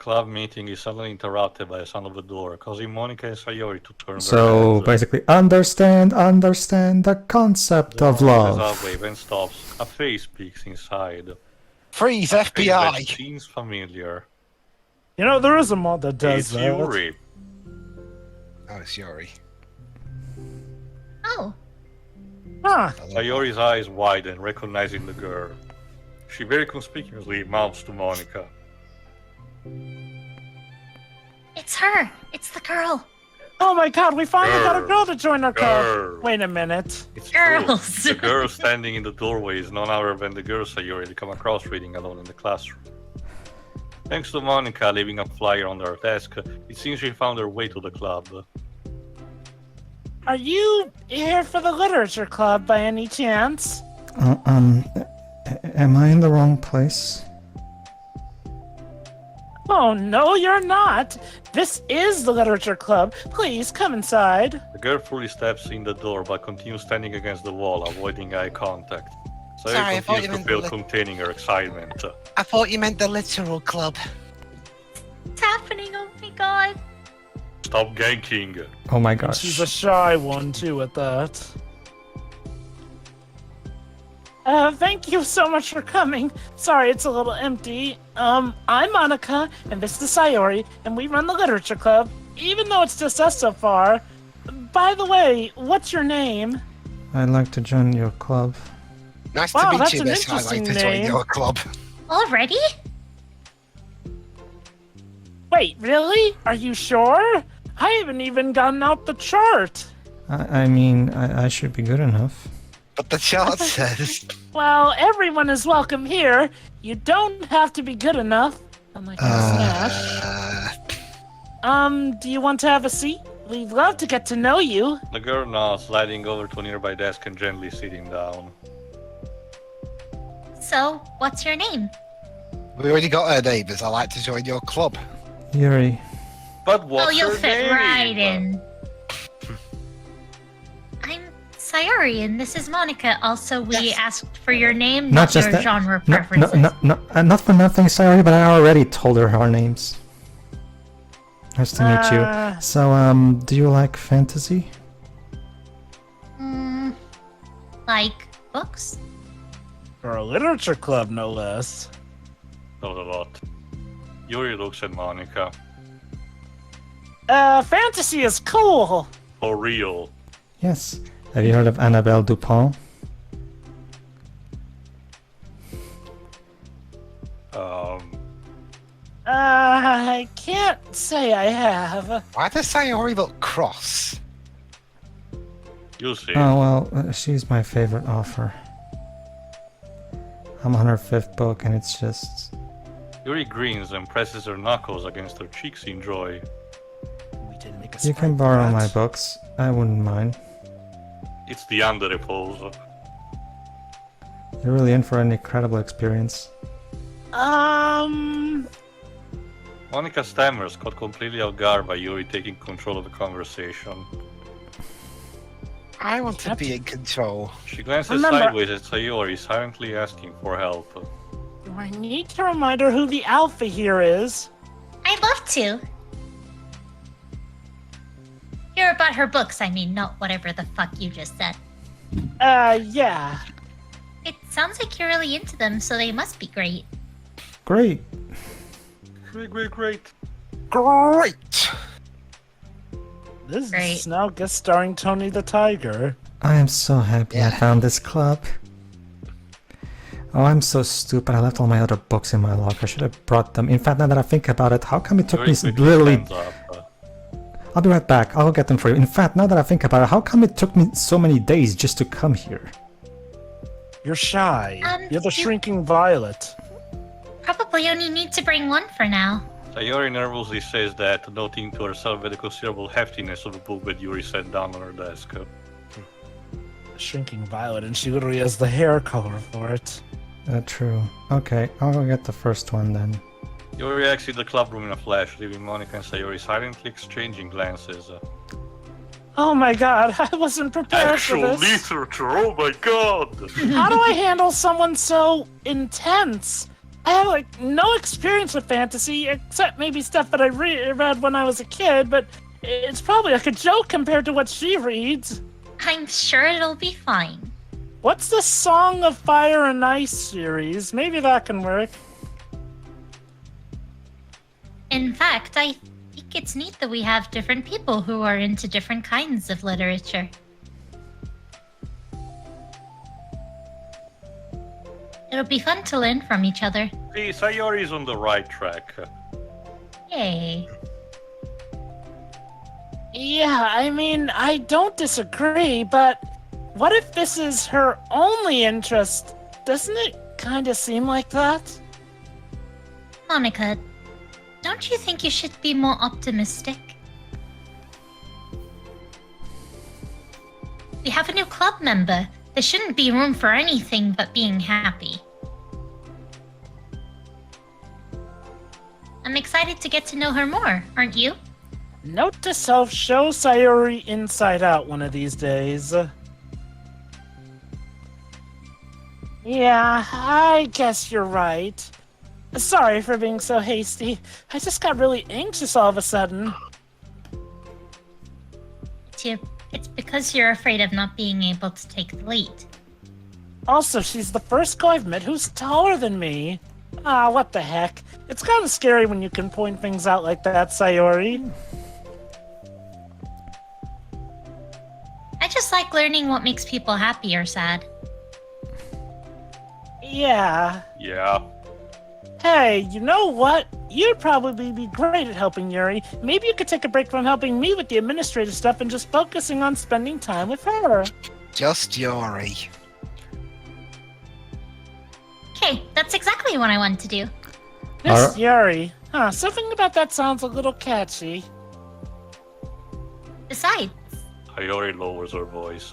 club meeting is suddenly interrupted by the sound of the door, causing Monika and Sayori to turn their So heads. basically, understand the concept of love. Halfway, then stops. A face peeks inside. Freeze, A face that FBI! seems familiar. You know, there is a mod that does It's that. Yuri. Oh, it's Yuri. Oh, Huh. Sayori's eyes widen, recognizing the girl. She very conspicuously mouths to Monika. it's her. It's the girl. Oh my god, we finally got a Girl. girl to join our club. Girl. Wait a minute. It's Girls. true. The girl standing in the doorway is none other than the girl Sayori they come across reading alone in the classroom. Thanks to Monika leaving a flyer on her desk, it seems she found her way to the club. Are you here for the literature club by any chance? Am I in the wrong place? Oh, no, you're not. This is the literature club. Please come inside. The girl fully steps in the door but continues standing against the wall, avoiding eye contact. Sorry, I Sayori thought you continues to meant feel the containing her excitement. I thought you meant the literal club. It's happening. Oh my god. Stop ganking! Oh my gosh. She's a shy one, too, at that. Thank you so much for coming. Sorry, it's a little empty. I'm Monika, and this is Sayori, and we run the literature club, even though it's just us so far. By the way, what's your name? I'd like to join your club. Nice Wow, to meet that's you, an Miss. I like interesting to join name. your club. Already? Wait, really? Are you sure? I haven't even gotten out the chart. I mean, I should be good enough. But the chart says... Well, everyone is welcome here. You don't have to be good enough. Unlike Smash. Do you want to have a seat? We'd love to get to know you. The girl nods, sliding over to a nearby desk and gently sitting down. So, what's your name? We already got her neighbours. I like to join your club. Yuri. But what's Oh, you'll her fit name? right in. I'm Sayori, and this is Monika. Also, we asked for your name, Not not just your that. genre No, preferences. not for nothing, sorry, but I already told her our names. Nice to meet you. So, do you like fantasy? Like books? For a literature club, no less. Not a lot. Yuri looks at Monika. Fantasy is cool. For real. Yes. Have you heard of Annabelle Dupont? I can't say I have. Why does Sayori look cross? You'll see. Oh, well, she's my favorite author. I'm on her 5th book, and it's just... Yuri grins and presses her knuckles against her cheeks in joy. We didn't make a You sprite can for borrow that. my books. I wouldn't mind. It's the under pose. You're really in for an incredible experience. Monika stammers, caught completely off guard by Yuri taking control of the conversation. I want to be in control. She glances Remember- sideways at Sayori, silently asking for help. Do I need to remind her who the alpha here is? I'd love to. Hear about her books, I mean, not whatever the fuck you just said. Yeah. It sounds like you're really into them, so they must be great. Great. Great. Great! This Great. is now guest starring Tony the Tiger. I am so happy I found this club. Oh, I'm so stupid. I left all my other books in my locker. I should have brought them. In fact, now that I think about it, how come it took Yuri me quickly literally... stands up. I'll be right back. I'll get them for you. In fact, now that I think about it, how come it took me so many days just to come here? You're shy. You're the you- shrinking violet. Probably only need to bring one for now. Sayori nervously says that, noting to herself the considerable heftiness of the book that Yuri set down on her desk. The shrinking violet, and she literally has the hair color for it. True. Okay, I'll go get the first one then. Yuri exits the club room in a flash, leaving Monika and Sayori silently exchanging glances. Oh my god, I wasn't prepared for Actual this. literature, oh my god! How do I handle someone so intense? I have, like, no experience with fantasy, except maybe stuff that I read when I was a kid, but it's probably like a joke compared to what she reads. I'm sure it'll be fine. What's the Song of Fire and Ice series? Maybe that can work. In fact, I think it's neat that we have different people who are into different kinds of literature. It'll be fun to learn from each other. See, Sayori's on the right track. Yay. Yeah, I mean, I don't disagree, but what if this is her only interest? Doesn't it kind of seem like that? Monika, don't you think you should be more optimistic? We have a new club member. There shouldn't be room for anything but being happy. I'm excited to get to know her more, aren't you? Note to self, show Sayori Inside Out one of these days. Yeah, I guess you're right. Sorry for being so hasty. I just got really anxious all of a sudden. It's because you're afraid of not being able to take the lead. Also, she's the first girl I've met who's taller than me. Ah, what the heck. It's kind of scary when you can point things out like that, Sayori. I just like learning what makes people happy or sad. Yeah. Yeah. Hey, you know what? You'd probably be great at helping Yuri. Maybe you could take a break from helping me with the administrative stuff and just focusing on spending time with her. Just Yuri. Okay, that's exactly what I want to do. Miss Yuri. Huh, something about that sounds a little catchy. Besides, Sayori lowers her voice.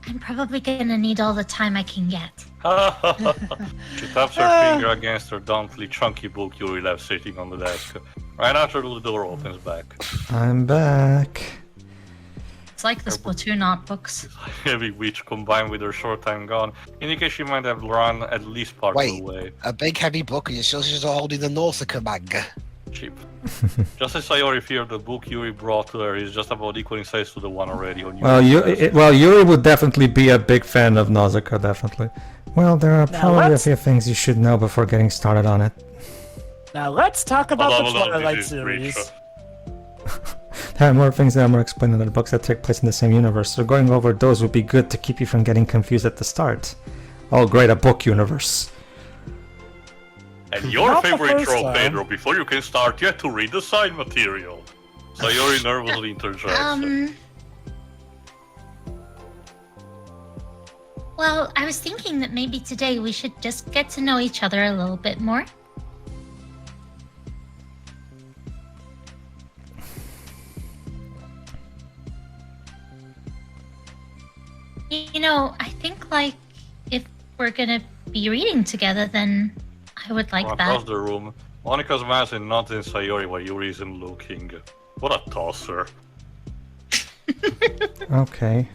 I'm probably gonna need all the time I can get. She taps her finger against her dauntingly chunky book Yuri left sitting on the desk. Right after the door opens back. I'm back. It's like the Splatoon art books. Heavy witch combined with her short time gone indicates she might have run at least part of the way. A big heavy book and you're still just holding the Nausicaa bag. Cheap. Just as Sayori feared, the book Yuri brought to her is just about equal in size to the one already on Yuri's Well, Yuri would definitely be a big fan of Nausicaa, definitely. Well, there are probably a few things you should know before getting started on it. Now let's talk about Hold on, the Twilight this is series. Breach. There are more things that are more explained in the books that take place in the same universe, so going over those would be good to keep you from getting confused at the start. Oh great, a book universe. And your Not the favorite first trope, time. Pedro, before you can start, you have to read the side material. Sayori nervously interjects. Well, I was thinking that maybe today we should just get to know each other a little bit more. You know, I think, like, if we're gonna be reading together, then I would like Across that. the room, Monika's man's and not in Sayori while Yuri isn't looking. What a tosser. Okay.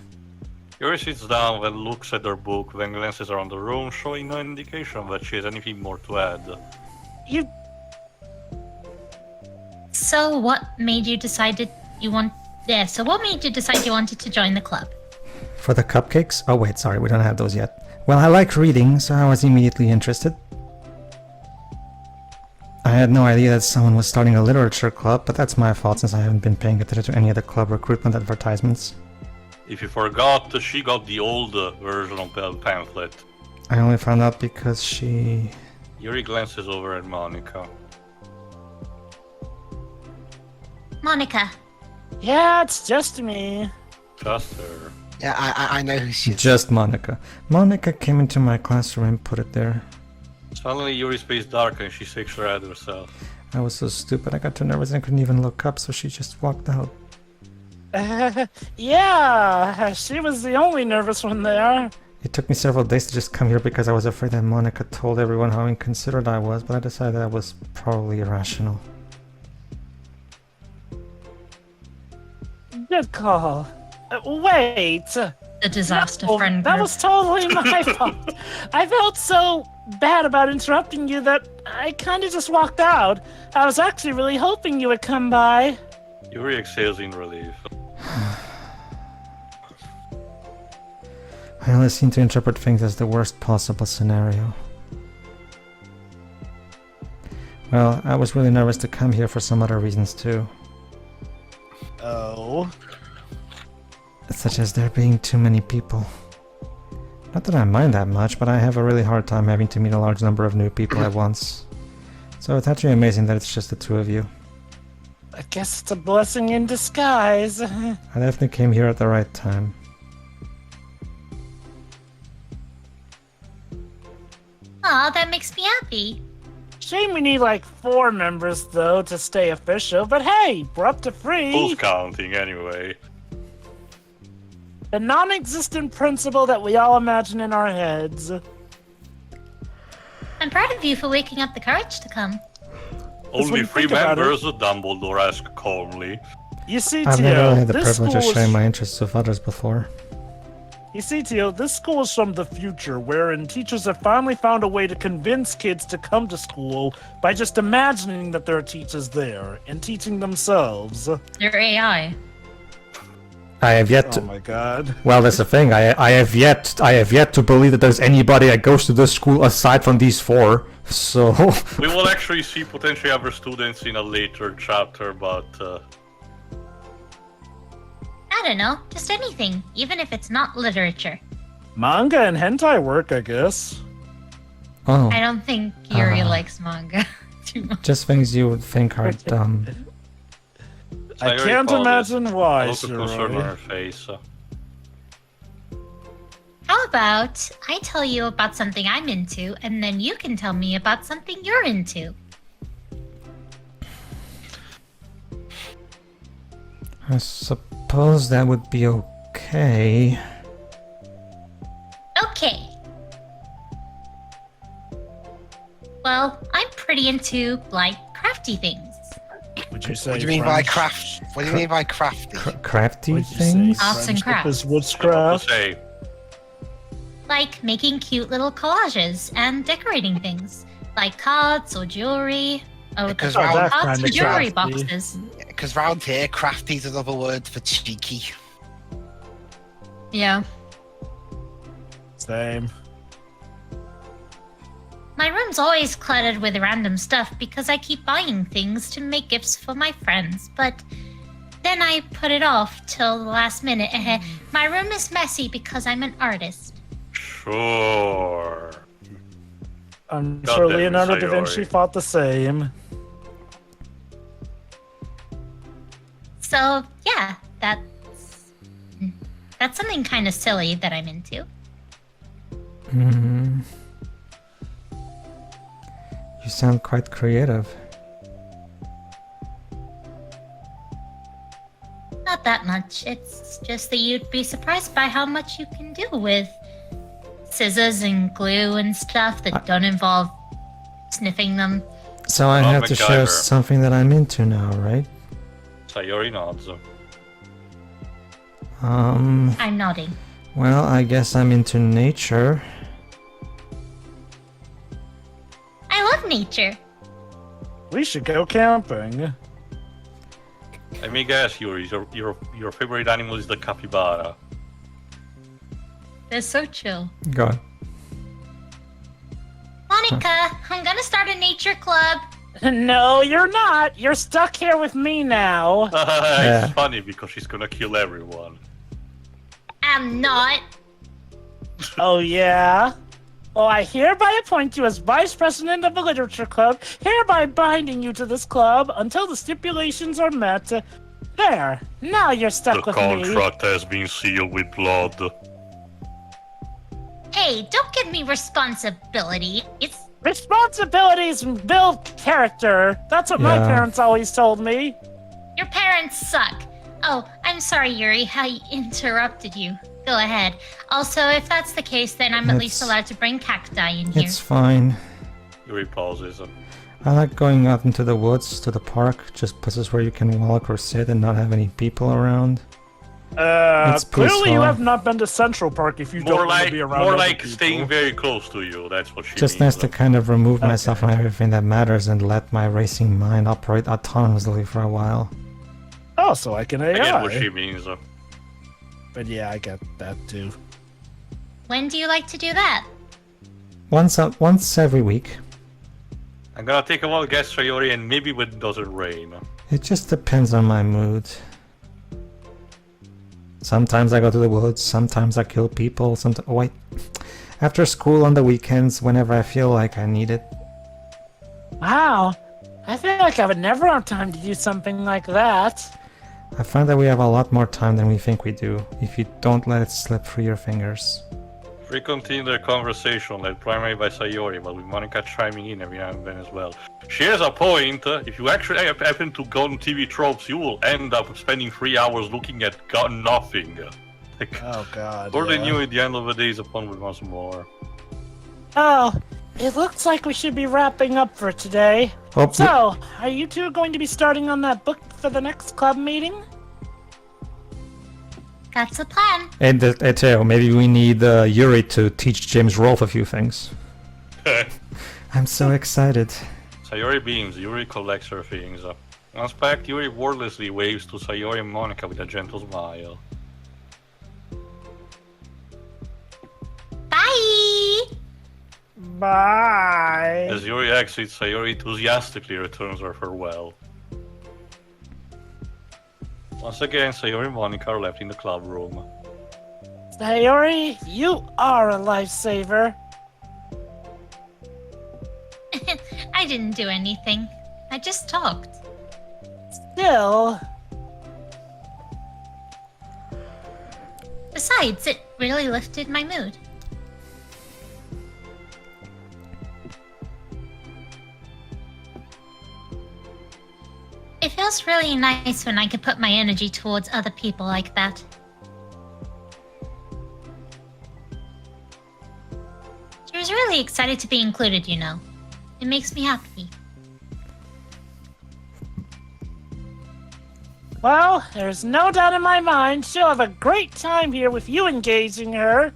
Yuri sits down and looks at her book, then glances around the room, showing no indication that she has anything more to add. You So what made you decide you wanted to join the club? For the cupcakes? Oh wait, sorry, we don't have those yet. Well, I like reading, so I was immediately interested. I had no idea that someone was starting a literature club, but that's my fault since I haven't been paying attention to any of the club recruitment advertisements. If you forgot, she got the old version of the pamphlet. I only found out because she... Yuri glances over at Monika. Monika. Yeah, it's just me. Just her. Yeah, I know who she is. Just Monika. Monika came into my classroom and put it there. Suddenly Yuri's face darkens and she shakes her head herself. I was so stupid, I got too nervous and couldn't even look up, so she just walked out. Yeah, she was the only nervous one there. It took me several days to just come here because I was afraid that Monika told everyone how inconsiderate I was, but I decided that was probably irrational. Good call. Wait. The disaster No, friend that group. was totally my fault. I felt so bad about interrupting you that I kind of just walked out. I was actually really hoping you would come by. Yuri exhales in relief. I only seem to interpret things as the worst possible scenario. Well, I was really nervous to come here for some other reasons too. Oh. Such as there being too many people. Not that I mind that much, but I have a really hard time having to meet a large number of new people at once. So it's actually amazing that it's just the two of you. I guess it's a blessing in disguise. I definitely came here at the right time. Aw, that makes me happy. Shame we need like 4 members though to stay official, but hey, we're up to 3. Who's counting anyway? The non-existent principle that we all imagine in our heads. I'm proud of you for waking up the courage to come. when Only you 3 think about members, Dumbledore asked calmly. You see, I've never really had the this privilege of school sharing is... my interests with others before. You see, Teal, this school is from the future, wherein teachers have finally found a way to convince kids to come to school by just imagining that there are teachers there and teaching themselves. They're AI. I have yet Oh to... my god. Well, that's the thing. I have yet to believe that there's anybody that goes to this school aside from these 4. So We will actually see potentially other students in a later chapter, but I don't know, just anything, even if it's not literature. Manga and hentai work, I guess. oh, I don't think Yuri Ah. likes manga too much. just things you would think are dumb. I Sayori can't pauses. imagine a why, look of concern on Sayori. her face. How about I tell you about something I'm into, and then you can tell me about something you're into? I suppose that would be okay. Okay. Well, I'm pretty into, like, crafty things. Would you say What do you mean by French? craft? What do you mean by crafty? Crafty What'd you say? things? Arts and Friendship crafts. is What to witchcraft. say? Like making cute little collages and decorating things. Like cards or jewelry. Oh, Because the round- that's cards kinda and jewelry crafty. boxes. Because round here, crafty is another word for cheeky. Yeah. Same. My room's always cluttered with random stuff because I keep buying things to make gifts for my friends, but then I put it off till the last minute. My room is messy because I'm an artist. Sure. I'm God sure damn it, Leonardo da Vinci Sayori. thought the same. So, yeah, that's something kind of silly that I'm into. Hmm. You sound quite creative. Not that much. It's just that you'd be surprised by how much you can do with scissors and glue and stuff that don't involve sniffing them. So I Well, have to share MacGyver. something that I'm into now, right? Sayori nods. I'm nodding. Well, I guess I'm into nature. I love nature. We should go camping. Let me guess, Yuri, your favorite animal is the capybara. They're so chill. Go on. Monika, I'm gonna start a nature club. No, you're not. You're stuck here with me now. Yeah. It's funny because she's gonna kill everyone. I'm not. Oh, yeah? Well, I hereby appoint you as vice president of the literature club, hereby binding you to this club until the stipulations are met. There. Now you're stuck The with me. contract has been sealed with blood. Hey, don't give me responsibility. It's Responsibilities build character. That's what my Yeah. parents always told me. your parents suck. Oh, I'm sorry, Yuri, I interrupted you. Go ahead. Also, if that's the case, then I'm at least It's- allowed to bring cacti in here. It's fine. Yuri pauses. I like going out into the woods, to the park, just places where you can walk or sit and not have any people around. It's Clearly you peaceful. have not been to Central Park if you don't More want to like, be around more other like people. staying very close to you. That's what she Just means. nice to kind of remove myself from everything that matters and let my racing mind operate autonomously for a while. Oh, so I can AI. I get what she means. But yeah, I get that too. When do you like to do that? Once every week. I'm gonna take a wild guess, Sayori, and maybe when it doesn't rain. It just depends on my mood. Sometimes I go to the woods, sometimes I kill people, sometimes... Oh, wait. After school on the weekends, whenever I feel like I need it. Wow. I feel like I would never have time to do something like that. I find that we have a lot more time than we think we do, if you don't let it slip through your fingers. We continue the conversation led primarily by Sayori, but with Monika chiming in every now and then as well. She has a point. If you actually happen to go on TV tropes, you will end up spending 3 hours looking at nothing. Like, Oh god. or they knew at the end of the day is upon with once more. Oh, it looks like we should be wrapping up for today. Oh, So, are you two going to be starting on that book for the next club meeting? That's the plan. and Teo, maybe we need Yuri to teach James Rolfe a few things. I'm so excited. Sayori beams. Yuri collects her things. Once packed, Yuri wordlessly waves to Sayori and Monika with a gentle smile. Bye! Bye. As Yuri exits, Sayori enthusiastically returns her farewell. Once again, Sayori and Monika are left in the club room. Sayori, you are a lifesaver. I didn't do anything. I just talked. Still, Besides, it really lifted my mood. It feels really nice when I can put my energy towards other people like that. She was really excited to be included, you know. It makes me happy. well, there's no doubt in my mind she'll have a great time here with you engaging her.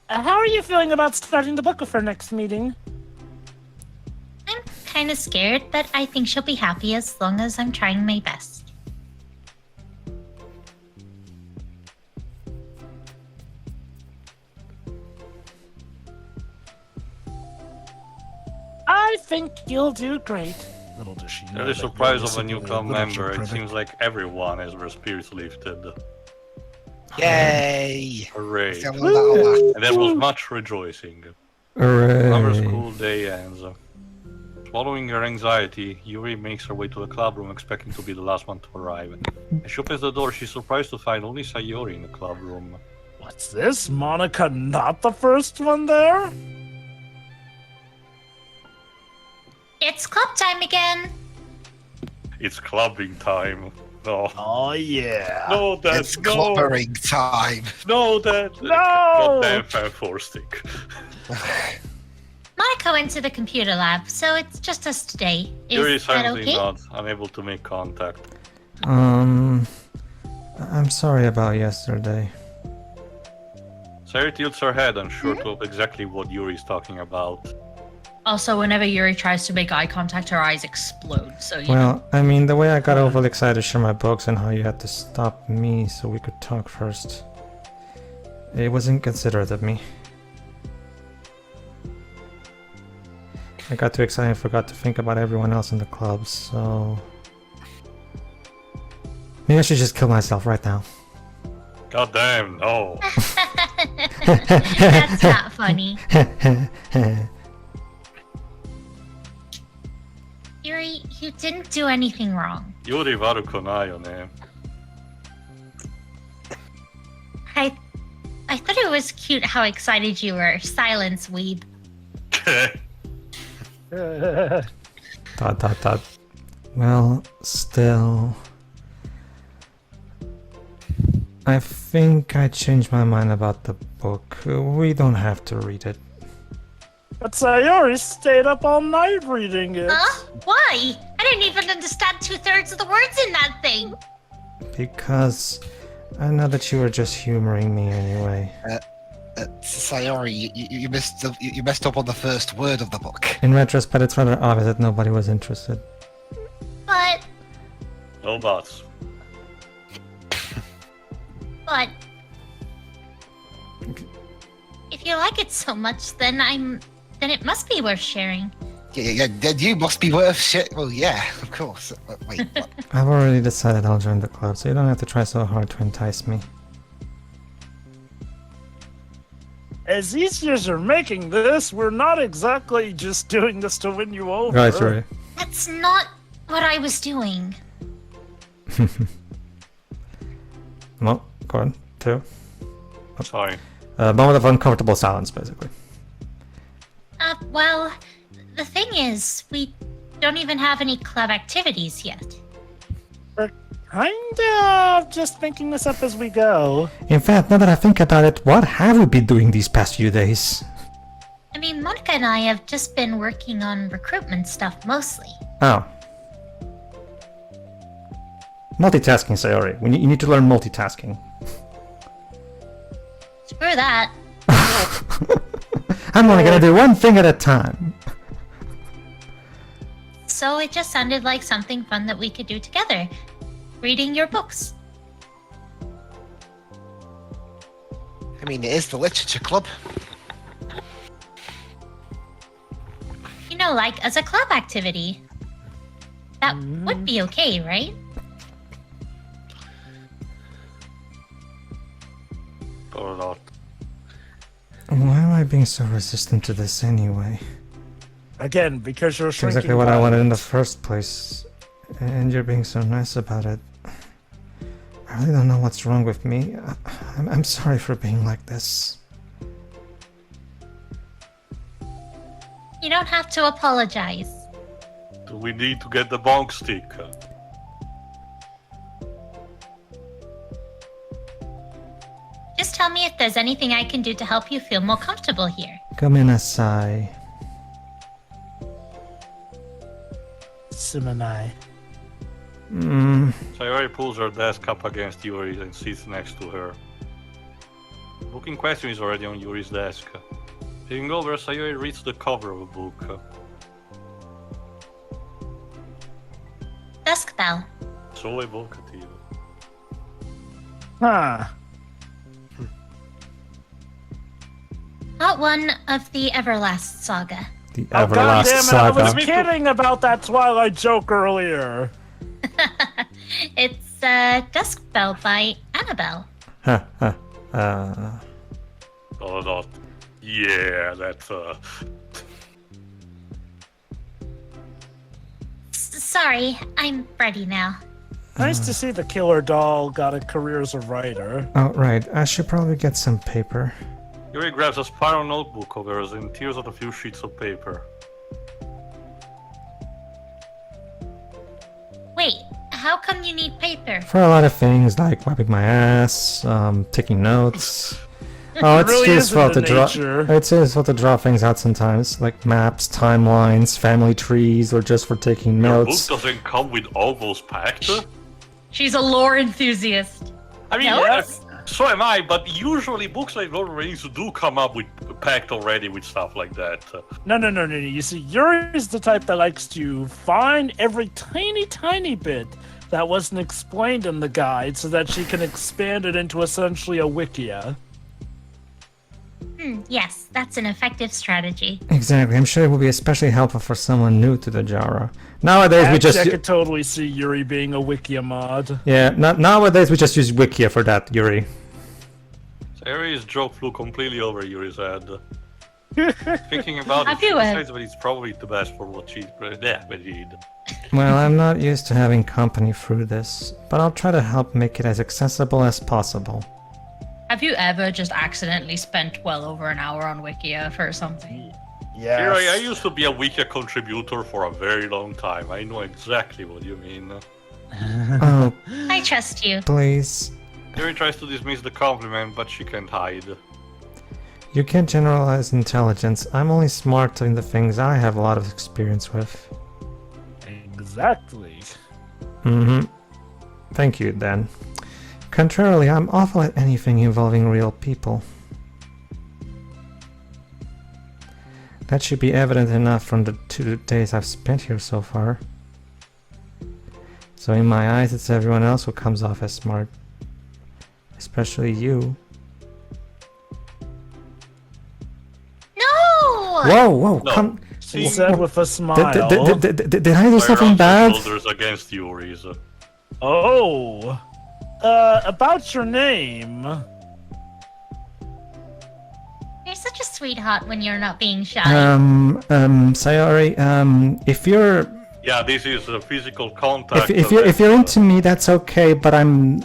How are you feeling about starting the book with her next meeting? I'm kind of scared, but I think she'll be happy as long as I'm trying my best. I think you'll do great. Little does she know To the that surprise you're of a new basically club literature member, it critic. seems like everyone has their spirits lifted. Yay! Hooray. Let's have a little laugh. And there was much rejoicing. Another Hooray. school day ends. Swallowing her anxiety, Yuri makes her way to the club room, expecting to be the last one to arrive. As she opens the door, she's surprised to find only Sayori in the club room. What's this? Monika not the first one there? It's club time again! It's clubbing time. No. Oh yeah. No, Dad, It's no. clobbering time. No, Dad. No! Goddamn fan four stick. Monica went to the computer lab, so it's just us today. Yuri Is that silently okay? nods, unable to make contact. I'm sorry about yesterday. Sayori tilts her head, unsure to exactly what Yuri's talking about. Also, whenever Yuri tries to make eye contact, her eyes explode. So you know. Well, I mean, the way I got overly excited to share my books and how you had to stop me so we could talk first. It was inconsiderate of me. I got too excited and forgot to think about everyone else in the club, so... Maybe I should just kill myself right now. Goddamn, no. That's not funny. Yuri, you didn't do anything wrong. Yuri Varukonayo, ne. I thought it was cute how excited you were. Silence, weeb. Dot dot dot. Well, still... I think I changed my mind about the book. We don't have to read it. But Sayori stayed up all night reading it. Huh? Why? I didn't even understand 2/3 of the words in that thing. Because I know that you were just humoring me anyway. Sayori, you messed up on the first word of the book. In retrospect, it's rather obvious that nobody was interested. But, No buts. but... If you like it so much, then it must be worth sharing. Yeah, then you must be worth shit. Well, yeah, of course. Wait, what? I've already decided I'll join the club, so you don't have to try so hard to entice me. As easy as you're making this, we're not exactly just doing this to win you over. Right, right. That's not what I was doing. Well, go on. 2. Sorry. Moment of uncomfortable silence, basically. Well, the thing is, we don't even have any club activities yet. We're kind of just making this up as we go. In fact, now that I think about it, what have we been doing these past few days? I mean, Monika and I have just been working on recruitment stuff mostly. Oh. Multitasking, Sayori. You need to learn multitasking. Screw that. I'm only gonna do one thing at a time. So it just sounded like something fun that we could do together. Reading your books. I mean, it is the literature club. You know, like as a club activity. That would be okay, right? Or not. Why am I being so resistant to this anyway? Again, because you're It's shrinking. exactly what I wanted in the violence. first place. And you're being so nice about it. I really don't know what's wrong with me. I'm sorry for being like this. You don't have to apologize. Do we need to get the bonk stick? Just tell me if there's anything I can do to help you feel more comfortable here. Come in, Asai. Sumanai. Sayori pulls her desk up against Yuri's and sits next to her. The book in question is already on Yuri's desk. Peering over, Sayori reads the cover of a book. Dusk Bell. So evocative. Huh. Part 1 of the Everlast Saga. The Oh, Everlast goddammit, I was Saga. kidding about that Twilight joke earlier. It's Dusk Bell by Annabelle. Oh, not. Yeah, that's Sorry, I'm ready now. Nice to see the killer doll got a career as a writer. Oh, right. I should probably get some paper. Yuri grabs a spiral notebook of hers and tears out a few sheets of paper. Wait, how come you need paper? For a lot of things, like wiping my ass, taking notes. Oh, it's really useful isn't to the draw. nature. It's useful to draw things out sometimes, like maps, timelines, family trees, or just for taking Your notes. book doesn't come with all those packed? She's a lore enthusiast. I mean, Notes? so am I, but usually books like Lord of the Rings do come up with packed already with stuff like that. No. You see, Yuri's the type that likes to find every tiny bit that wasn't explained in the guide so that she can expand it into essentially a wikia. Yes, that's an effective strategy. Exactly. I'm sure it will be especially helpful for someone new to the genre. Nowadays, we Actually, just I could totally see Yuri being a wikia mod. nowadays we just use Wikia for that, Yuri. Sayori's joke flew completely over Yuri's head. Thinking about it, Have she you, decides that it's probably the best for what she did. Well, I'm not used to having company through this, but I'll try to help make it as accessible as possible. Have you ever just accidentally spent well over an hour on Wikia for something? Yes. Yuri, I used to be a Wikia contributor for a very long time. I know exactly what you mean. Oh, I trust you. please. Yuri tries to dismiss the compliment, but she can't hide. You can't generalize intelligence. I'm only smart in the things I have a lot of experience with. Exactly. Mm-hmm. Thank you, Dan. Contrarily, I'm awful at anything involving real people. That should be evident enough from the 2 days I've spent here so far. So in my eyes, it's everyone else who comes off as smart. Especially you. No! Whoa, No. come... She said with a smile. Did I do something bad? Shoulders against you, Reza. Oh. About your name. You're such a sweetheart when you're not being shy. Sayori, if you're... Yeah, this is a physical contact. If you're into me, that's okay, but I'm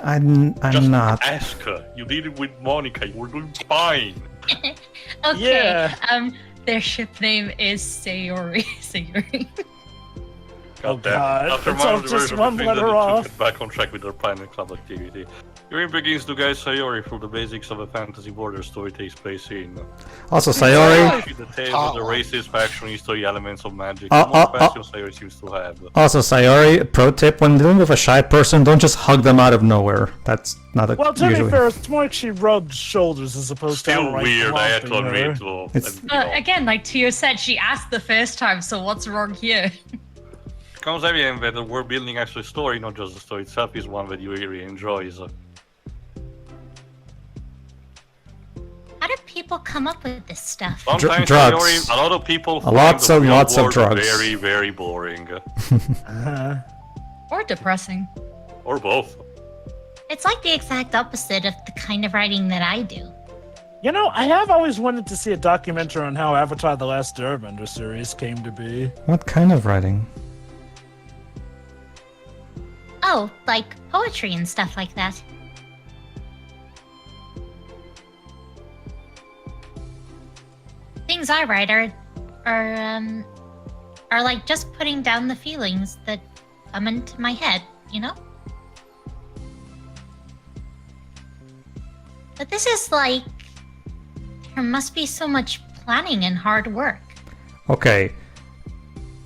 Just not. ask her. You did it with Monika. You were doing fine. Okay. Yeah. Their ship name is Sayori. Sayori. Oh God. After It's all minor just diversion one between letter the two, off. get back on track with their plan and club activity. Yuri begins to guide Sayori through the basics of a fantasy border story takes place in. Also, Sayori. The tales of the racist faction history elements of magic. Uh, The more uh, passion Sayori seems to have. Also, Sayori, pro tip, when dealing with a shy person, don't just hug them out of nowhere. That's not a Well, to usually. be fair, it's more like she rubbed shoulders as opposed to Still outright weird, I had to flopping her. admit. So, It's- and, you know, Again, like Tio said, she asked the first time, so what's wrong here? it becomes evident that the world building actually story, not just the story itself, is one that Yuri enjoys. How do people come up with this stuff? Sometimes drugs. Sayori, a lot of people find Lots the and real lots of world drugs. very, very boring. Uh-huh. Or depressing. Or both. It's like the exact opposite of the kind of writing that I do. You know, I have always wanted to see a documentary on how Avatar: The Last Airbender series came to be. What kind of writing? Oh, like poetry and stuff like that. Things I write are like just putting down the feelings that come into my head, you know? But this is like, there must be so much planning and hard work. Okay.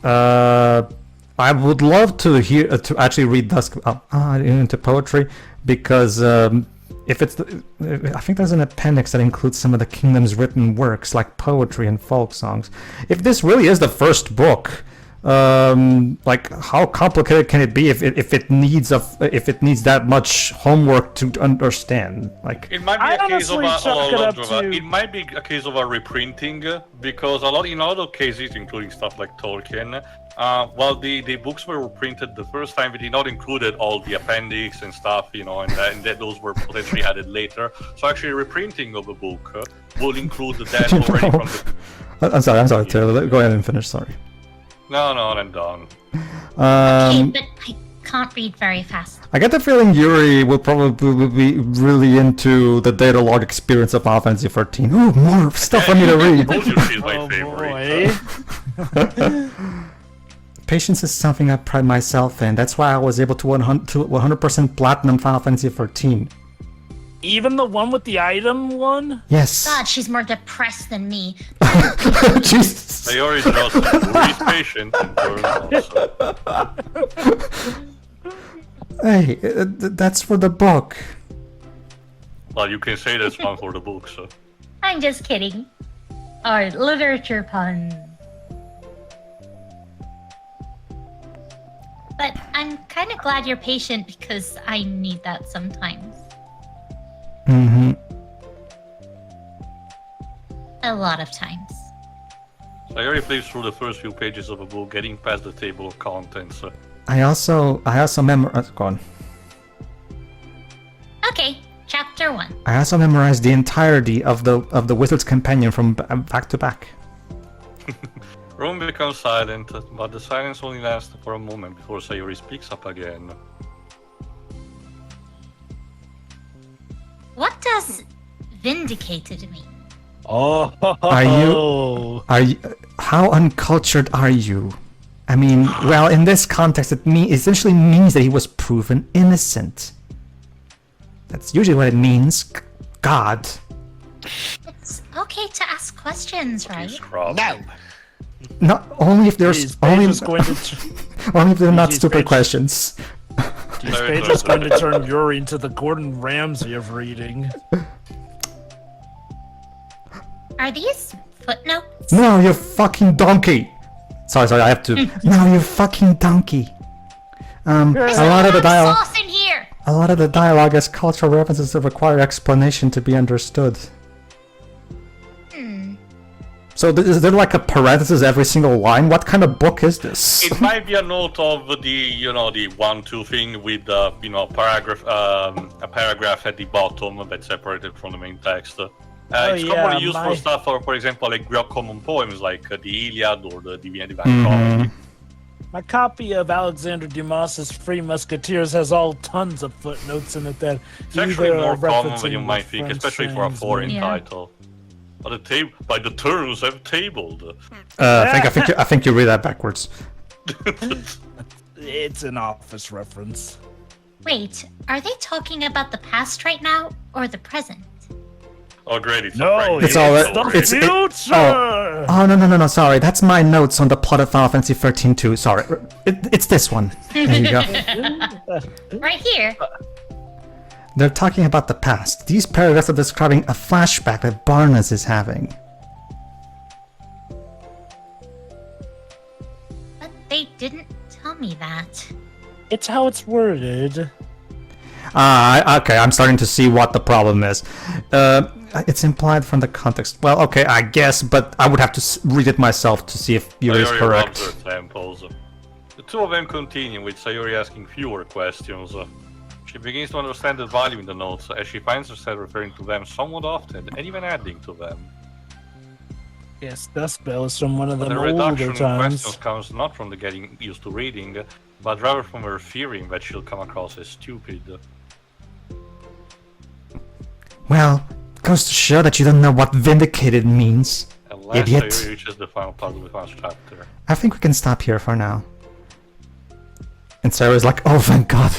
I would love to hear to actually read Dusk into poetry because if it's I think there's an appendix that includes some of the kingdom's written works like poetry and folk songs. If this really is the first book, like how complicated can it be if it needs that much homework to understand? Like It might be I a case of honestly chalk it up to- it might be a case of a reprinting because in a lot of cases, including stuff like Tolkien, while the books were printed the first time, they did not included all the appendix and stuff, you know, and that those were potentially added later. So actually, reprinting of a book will include that already from the. I'm sorry, Taylor. Go ahead and finish. Sorry. No, I'm done. Okay, but I can't read very fast. I get the feeling Yuri will probably be really into the data log experience of Final Fantasy 13. Ooh, more stuff for me to I read. told you she's my Oh favorite. boy. Patience is something I pride myself in. That's why I was able to 100% platinum Final Fantasy 14. Even the one with the item one? Yes. God, she's more depressed than me. Jesus. Sayori just Yuri's patient and burns also. Hey, that's for the book. Well, you can say that's one for the book, so. I'm just kidding. Alright, literature pun. But I'm kind of glad you're patient because I need that sometimes. Mm-hmm. A lot of times. Sayori flips through the first few pages of a book, getting past the table of contents. I also memorized. Go on. Okay, chapter 1. I also memorized the entirety of the Wizard's Companion from back to back. Room becomes silent, but the silence only lasts for a moment before Sayori speaks up again. What does vindicated mean? Oh. Are you? How uncultured are you? I mean, well, in this context, it essentially means that he was proven innocent. That's usually what it means. God. It's okay to ask questions, right? Scrub. No. Not only if there's Please, only Paige is going to only if they're not Please, stupid Paige. questions. These pages are going to turn Yuri into the Gordon Ramsay of reading. Are these footnotes? No, you fucking donkey! Sorry, I have to. No, you fucking donkey. A lot of the dialogue. Sauce in here. A lot of the dialogue has cultural references that require explanation to be understood. So is there like a parenthesis every single line? What kind of book is this? It might be a note of the, the 1-2 thing with, paragraph, a paragraph at the bottom that's separated from the main text. It's commonly used for stuff, for example, like real common poems like the Iliad or the Divine Comedy. My copy of Alexander Dumas's Free Musketeers has all tons of footnotes in it that it's actually either more are common than referencing you might the think, French especially for a sayings. foreign Yeah. title. By the terms I've tabled. I think you read that backwards. It's an office reference. Wait, are they talking about the past right now or the present? Oh, great! It's No, a prank. It's all- the it's- it- future! Oh no, sorry. That's my notes on the plot of Final Fantasy 13-2. Sorry. It's this one. There you go. Right here. They're talking about the past. These paragraphs are describing a flashback that Barnes is having. But they didn't tell me that. It's how it's worded. Okay, I'm starting to see what the problem is. It's implied from the context. Well, okay, I guess, but I would have to read it myself to see if Yuri is Sayori correct. loves her temples. The two of them continue, with Sayori asking fewer questions. She begins to understand the value in the notes, as she finds herself referring to them somewhat often, and even adding to them. Yes, Dust Bell is from one of But them the reduction older in questions times. comes not from the getting used to reading, but rather from her fearing that she'll come across as stupid. Well, goes to show that you don't know what vindicated means. Unless Idiot. Sayori reaches the final part of the first chapter. I think we can stop here for now. And Sarah's like, oh, thank God.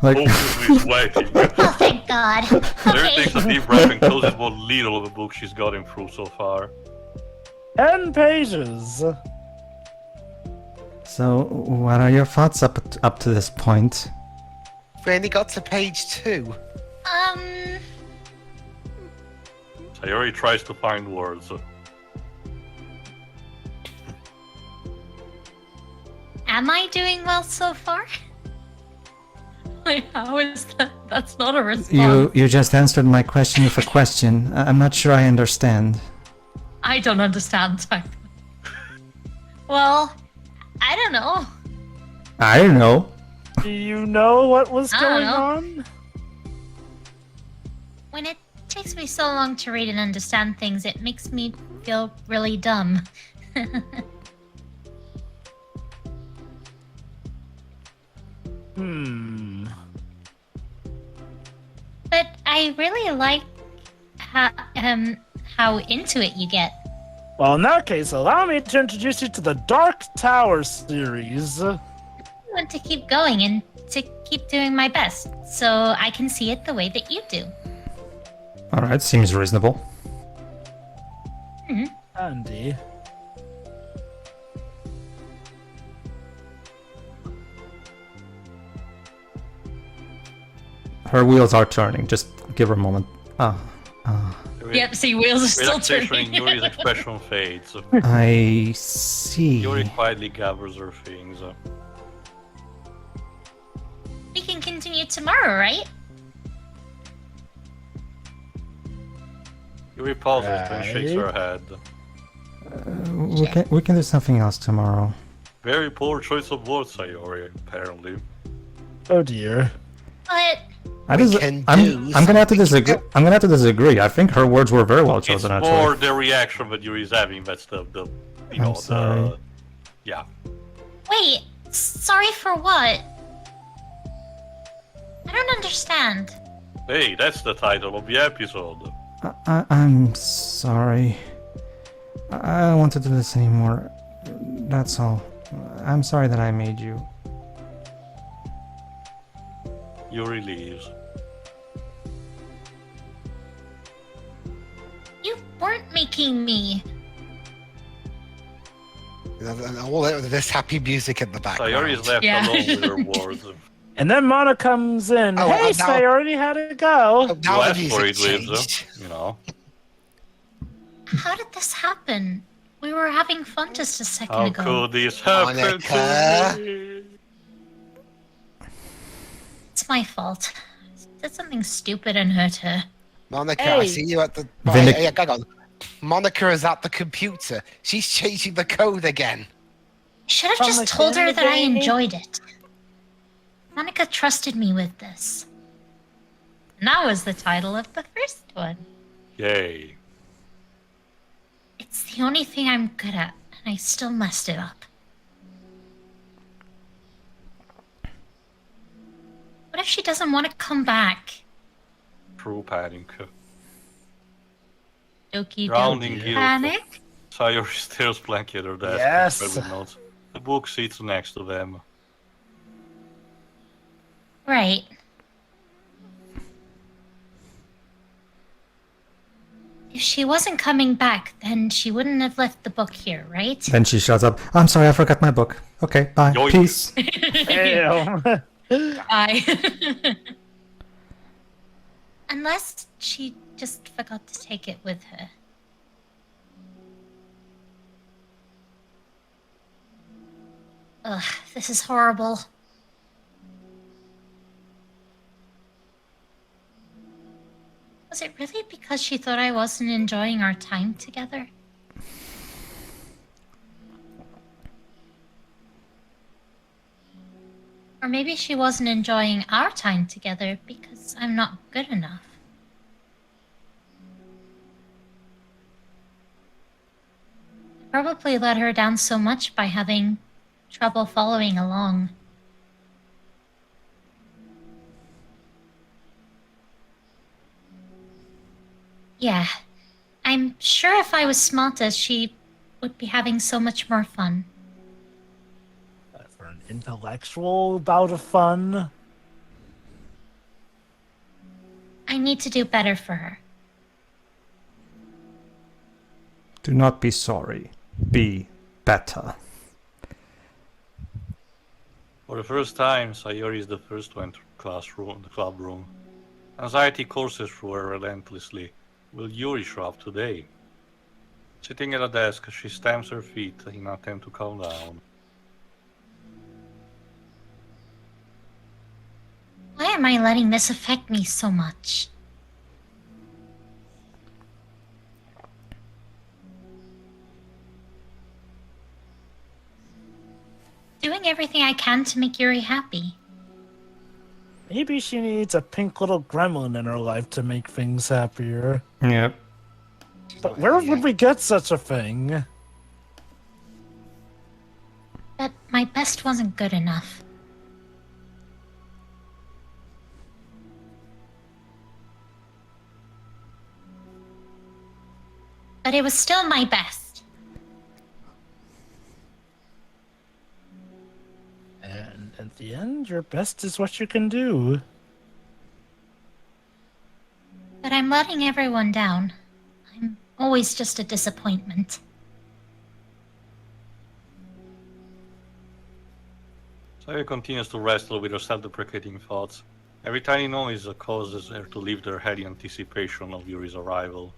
Like, Oh, she's waiting. Oh, thank God. Sayori Okay. takes a deep breath and closes what little of the book she's gotten through so far. 10 pages. so, what are your thoughts up to this point? We only got to page 2. Sayori tries to find words. Am I doing well so far? Like, how is that? That's not a response. You just answered my question with a question. I'm not sure I understand. I don't understand. Well, I don't know. I don't know. Do you know what was I don't going know. on? When it takes me so long to read and understand things, it makes me feel really dumb. But I really like how into it you get. Well, in that case, allow me to introduce you to the Dark Tower series. I want to keep going and to keep doing my best, so I can see it the way that you do. Alright, seems reasonable. Andy. Her wheels are turning. Just give her a moment. Yep, see, wheels are still Relaxation in turning. Yuri's expression fades. I see. Yuri quietly gathers her things. We can continue tomorrow, right? Yuri pauses and shakes her head. We can do something else tomorrow. Very poor choice of words, Sayori, apparently. Oh dear. But I'm can do gonna have to disagree. I'm gonna have to disagree. I think her words were very well It's chosen. more Actually, the reaction that Yuri's having that's the I'm sorry. yeah. wait, sorry for what? I don't understand. Hey, that's the title of the episode. I'm sorry. I don't want to do this anymore. That's all. I'm sorry that I made you. Yuri leaves. You weren't making me. And all this happy music in the background. Sayori is left Yeah. alone with her words. And then Monica comes in. Oh, Hey, now- Sayori, how'd it go? Oh, now You the asked for music it, Liz, changed. you know. How did this happen? We were having fun just a second How ago. could this happen Monica. to me? It's my fault. I did something stupid and hurt her. Monica, I Hey. see you at the... Vindic- Hey, hang on. Monica is at the computer. She's changing the code again. Should have From just the told her that I game? enjoyed it. Monica trusted me with this. And that was the title of the first one. Yay. It's the only thing I'm good at, and I still messed it up. What if she doesn't want to come back? True panic. Doki Drowning Doki guilt. panic? Sayori stares blankly at her desk. Yes. and with notes. The book sits next to them. Right. If she wasn't coming back, then she wouldn't have left the book here, right? Then she shuts up. I'm sorry, I forgot my book. Okay, bye. Yoink. Peace. Ew. I. Unless she just forgot to take it with her. Ugh, this is horrible. Was it really because she thought I wasn't enjoying our time together? Or maybe she wasn't enjoying our time together because I'm not good enough. I probably let her down so much by having trouble following along. Yeah, I'm sure if I was smarter, she would be having so much more fun. For an intellectual bout of fun. I need to do better for her. Do not be sorry. Be better. For the first time, Sayori is the first to enter the club room. Anxiety courses through her relentlessly. Will Yuri show up today? Sitting at a desk, she stamps her feet in an attempt to calm down. Why am I letting this affect me so much? Doing everything I can to make Yuri happy. Maybe she needs a pink little gremlin in her life to make things happier. Yep. But where would we get such a thing? But my best wasn't good enough. But it was still my best. And at the end, your best is what you can do. But I'm letting everyone down. I'm always just a disappointment. Sayori continues to wrestle with her self-deprecating thoughts. Every tiny noise causes her to lift her head in anticipation of Yuri's arrival.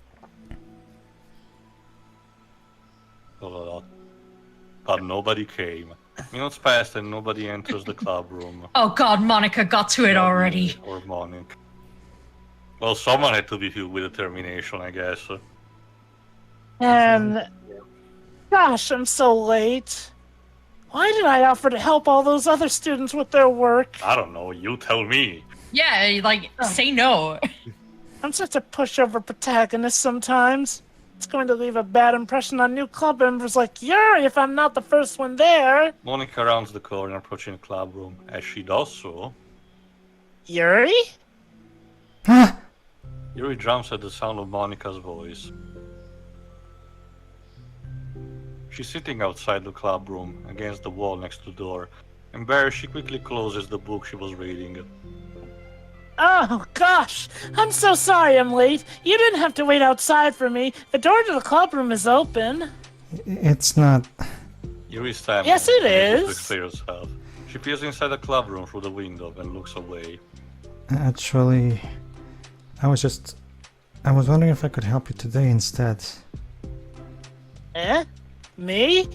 But nobody came. Minutes passed and nobody enters the club room. Oh god, Monica got to it already. Or Monica. Well, someone had to be filled with determination, I guess. And gosh, I'm so late. Why did I offer to help all those other students with their work? I don't know, you tell me. Yeah, like, say no. I'm such a pushover protagonist sometimes. It's going to leave a bad impression on new club members like Yuri if I'm not the first one there. Monika rounds the corner, approaching the club room. As she does so, Yuri? Yuri jumps at the sound of Monika's voice. She's sitting outside the club room, against the wall next to the door. Embarrassed, she quickly closes the book she was reading. Oh, gosh. I'm so sorry I'm late. You didn't have to wait outside for me. The door to the clubroom is open. It's not. Yuri stamps. Yes, it and begins is. to explain herself. She peers inside the club room through the window and looks away. Actually, I was wondering if I could help you today instead. Eh? Me?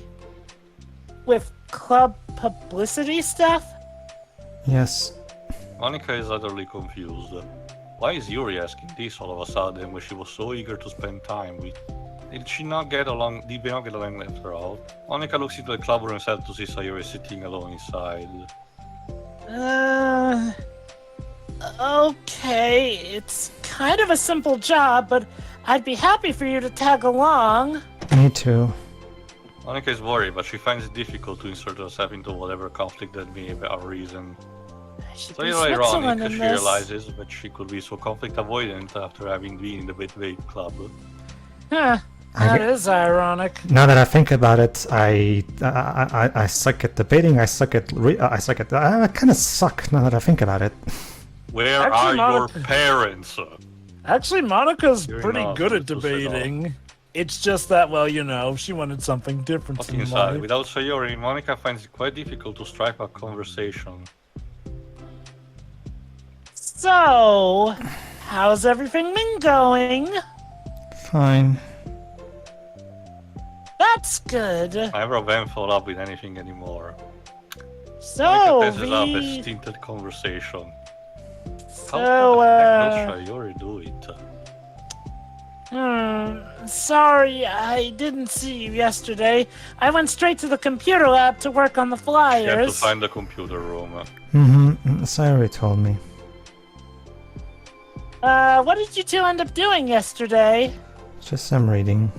With club publicity stuff? Yes. Monika is utterly confused. Why is Yuri asking this all of a sudden when she was so eager to spend time with? Did they not get along after all? Monika looks into the club room instead to see Sayori sitting alone inside. Okay, it's kind of a simple job, but I'd be happy for you to tag along. Me too. Monika is worried, but she finds it difficult to insert herself into whatever conflict that may arisen. I should So be it's ironic Switzerland that in she this. realizes that she could be so conflict avoidant after having been in the Vape Club. Huh, that is ironic. Now that I think about it, I suck at debating. I kind of suck now that I think about it. Where Actually, are your Monika- parents? Actually, Monica's You're pretty not good at supposed to say that. debating. It's just that, well, you know, she wanted something different Walking in inside, life. without Sayori, Monika finds it quite difficult to strike up conversation. So, how's everything been going? Fine. That's good. Neither of them follow up with anything anymore. So, Monika passes up a we... stinted conversation. So, How the heck does Sayori do it? Sorry, I didn't see you yesterday. I went straight to the computer lab to work on the She had to flyers. find the computer room. Sayori told me. What did you two end up doing yesterday? Just some reading.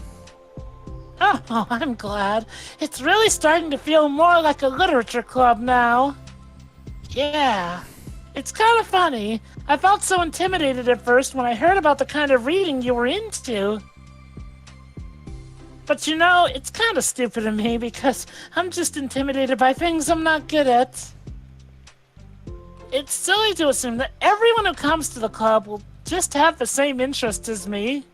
Oh, I'm glad. It's really starting to feel more like a literature club now. Yeah. It's kind of funny. I felt so intimidated at first when I heard about the kind of reading you were into. But you know, it's kind of stupid of me because I'm just intimidated by things I'm not good at. It's silly to assume that everyone who comes to the club will just have the same interest as me.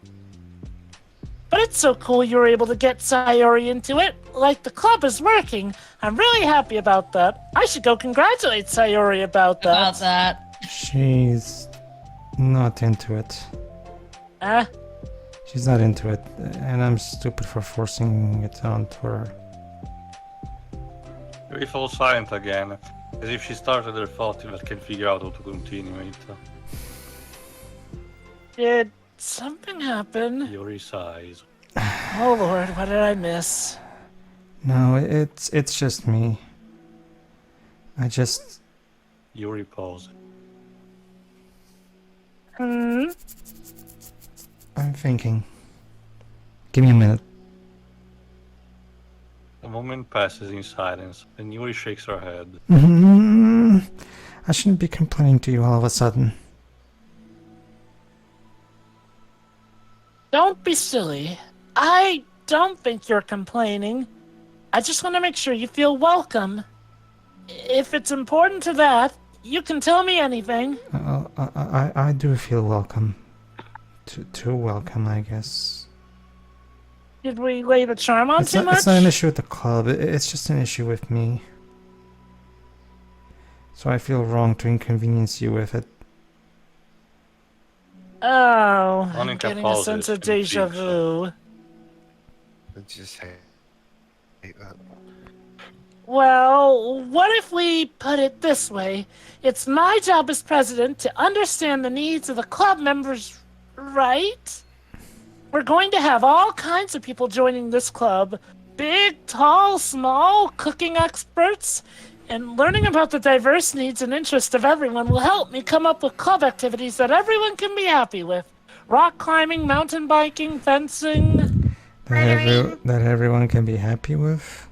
But it's so cool you were able to get Sayori into it. Like, the club is working. I'm really happy about that. I should go congratulate Sayori about that. About that. She's not into it. She's not into it, and I'm stupid for forcing it onto her. Yuri falls silent again, as if she started her thought but can't figure out how to continue it. Did something happen? Yuri sighs. Oh lord, what did I miss? No, it's just me. Yuri pauses. I'm thinking. Give me a minute. A moment passes in silence, and Yuri shakes her head. I shouldn't be complaining to you all of a sudden. Don't be silly. I don't think you're complaining. I just want to make sure you feel welcome. If it's important to that, you can tell me anything. I do feel welcome. Too welcome, I guess. Did we lay the charm on too much? It's not an issue with the club, it's just an issue with me. So I feel wrong to inconvenience you with it. Oh, I'm Monika getting a pauses sense of and deja thinks. vu. I just hate that. Well, what if we put it this way? It's my job as president to understand the needs of the club members, right? We're going to have all kinds of people joining this club. Big, tall, small, cooking experts. And learning about the diverse needs and interests of everyone will help me come up with club activities that everyone can be happy with. Rock climbing, mountain biking, fencing. That everyone can be happy with?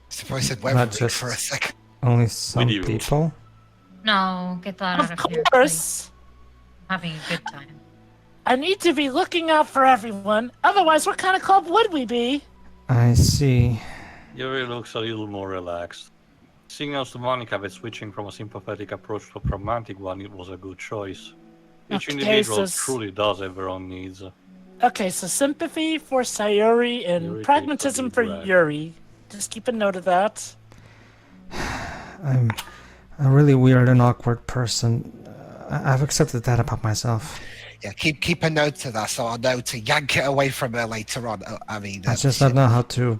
Suppose I said Not weathering just for a second. only some you. people? No, get that out Of of here. course. Please. I'm having a good time. I need to be looking out for everyone. Otherwise, what kind of club would we be? I see. Yuri looks a little more relaxed. Signals to Monika that switching from a sympathetic approach to a pragmatic one it was a good choice. Each Okay, individual so truly does have their own needs. Okay, so sympathy for Sayori and Yuri pragmatism takes a for deep breath. Yuri. Just keep a note of that. I'm a really weird and awkward person. I've accepted that about myself. Yeah, keep a note of that so I'll know to yank it away from her later on. I mean, I just don't know how to,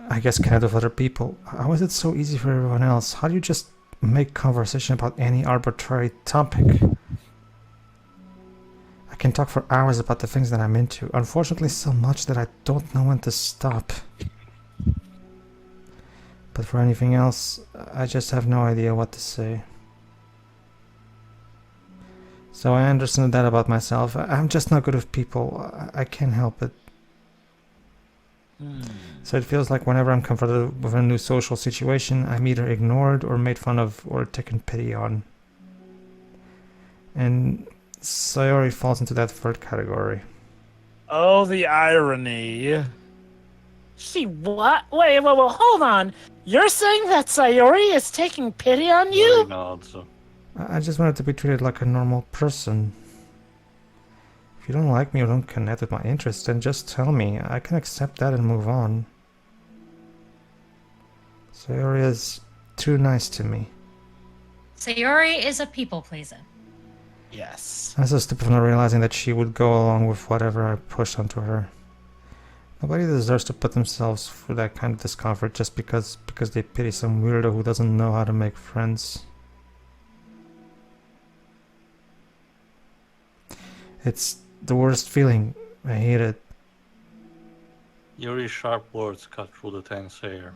I guess, connect with other people. How is it so easy for everyone else? How do you just make conversation about any arbitrary topic? I can talk for hours about the things that I'm into. Unfortunately, so much that I don't know when to stop. But for anything else, I just have no idea what to say. So I understand that about myself. I'm just not good with people. I can't help it. So it feels like whenever I'm confronted with a new social situation, I'm either ignored or made fun of or taken pity on. And Sayori falls into that third category. Oh, the irony. She what? Wait, hold on. You're saying that Sayori is taking pity on you? Yuri nods. I just wanted to be treated like a normal person. If you don't like me or don't connect with my interests, then just tell me. I can accept that and move on. Sayori is too nice to me. Sayori is a people pleaser. Yes. I'm so stupid for not realizing that she would go along with whatever I pushed onto her. Nobody deserves to put themselves through that kind of discomfort just because they pity some weirdo who doesn't know how to make friends. It's the worst feeling. I hate it. Yuri's sharp words cut through the tense air.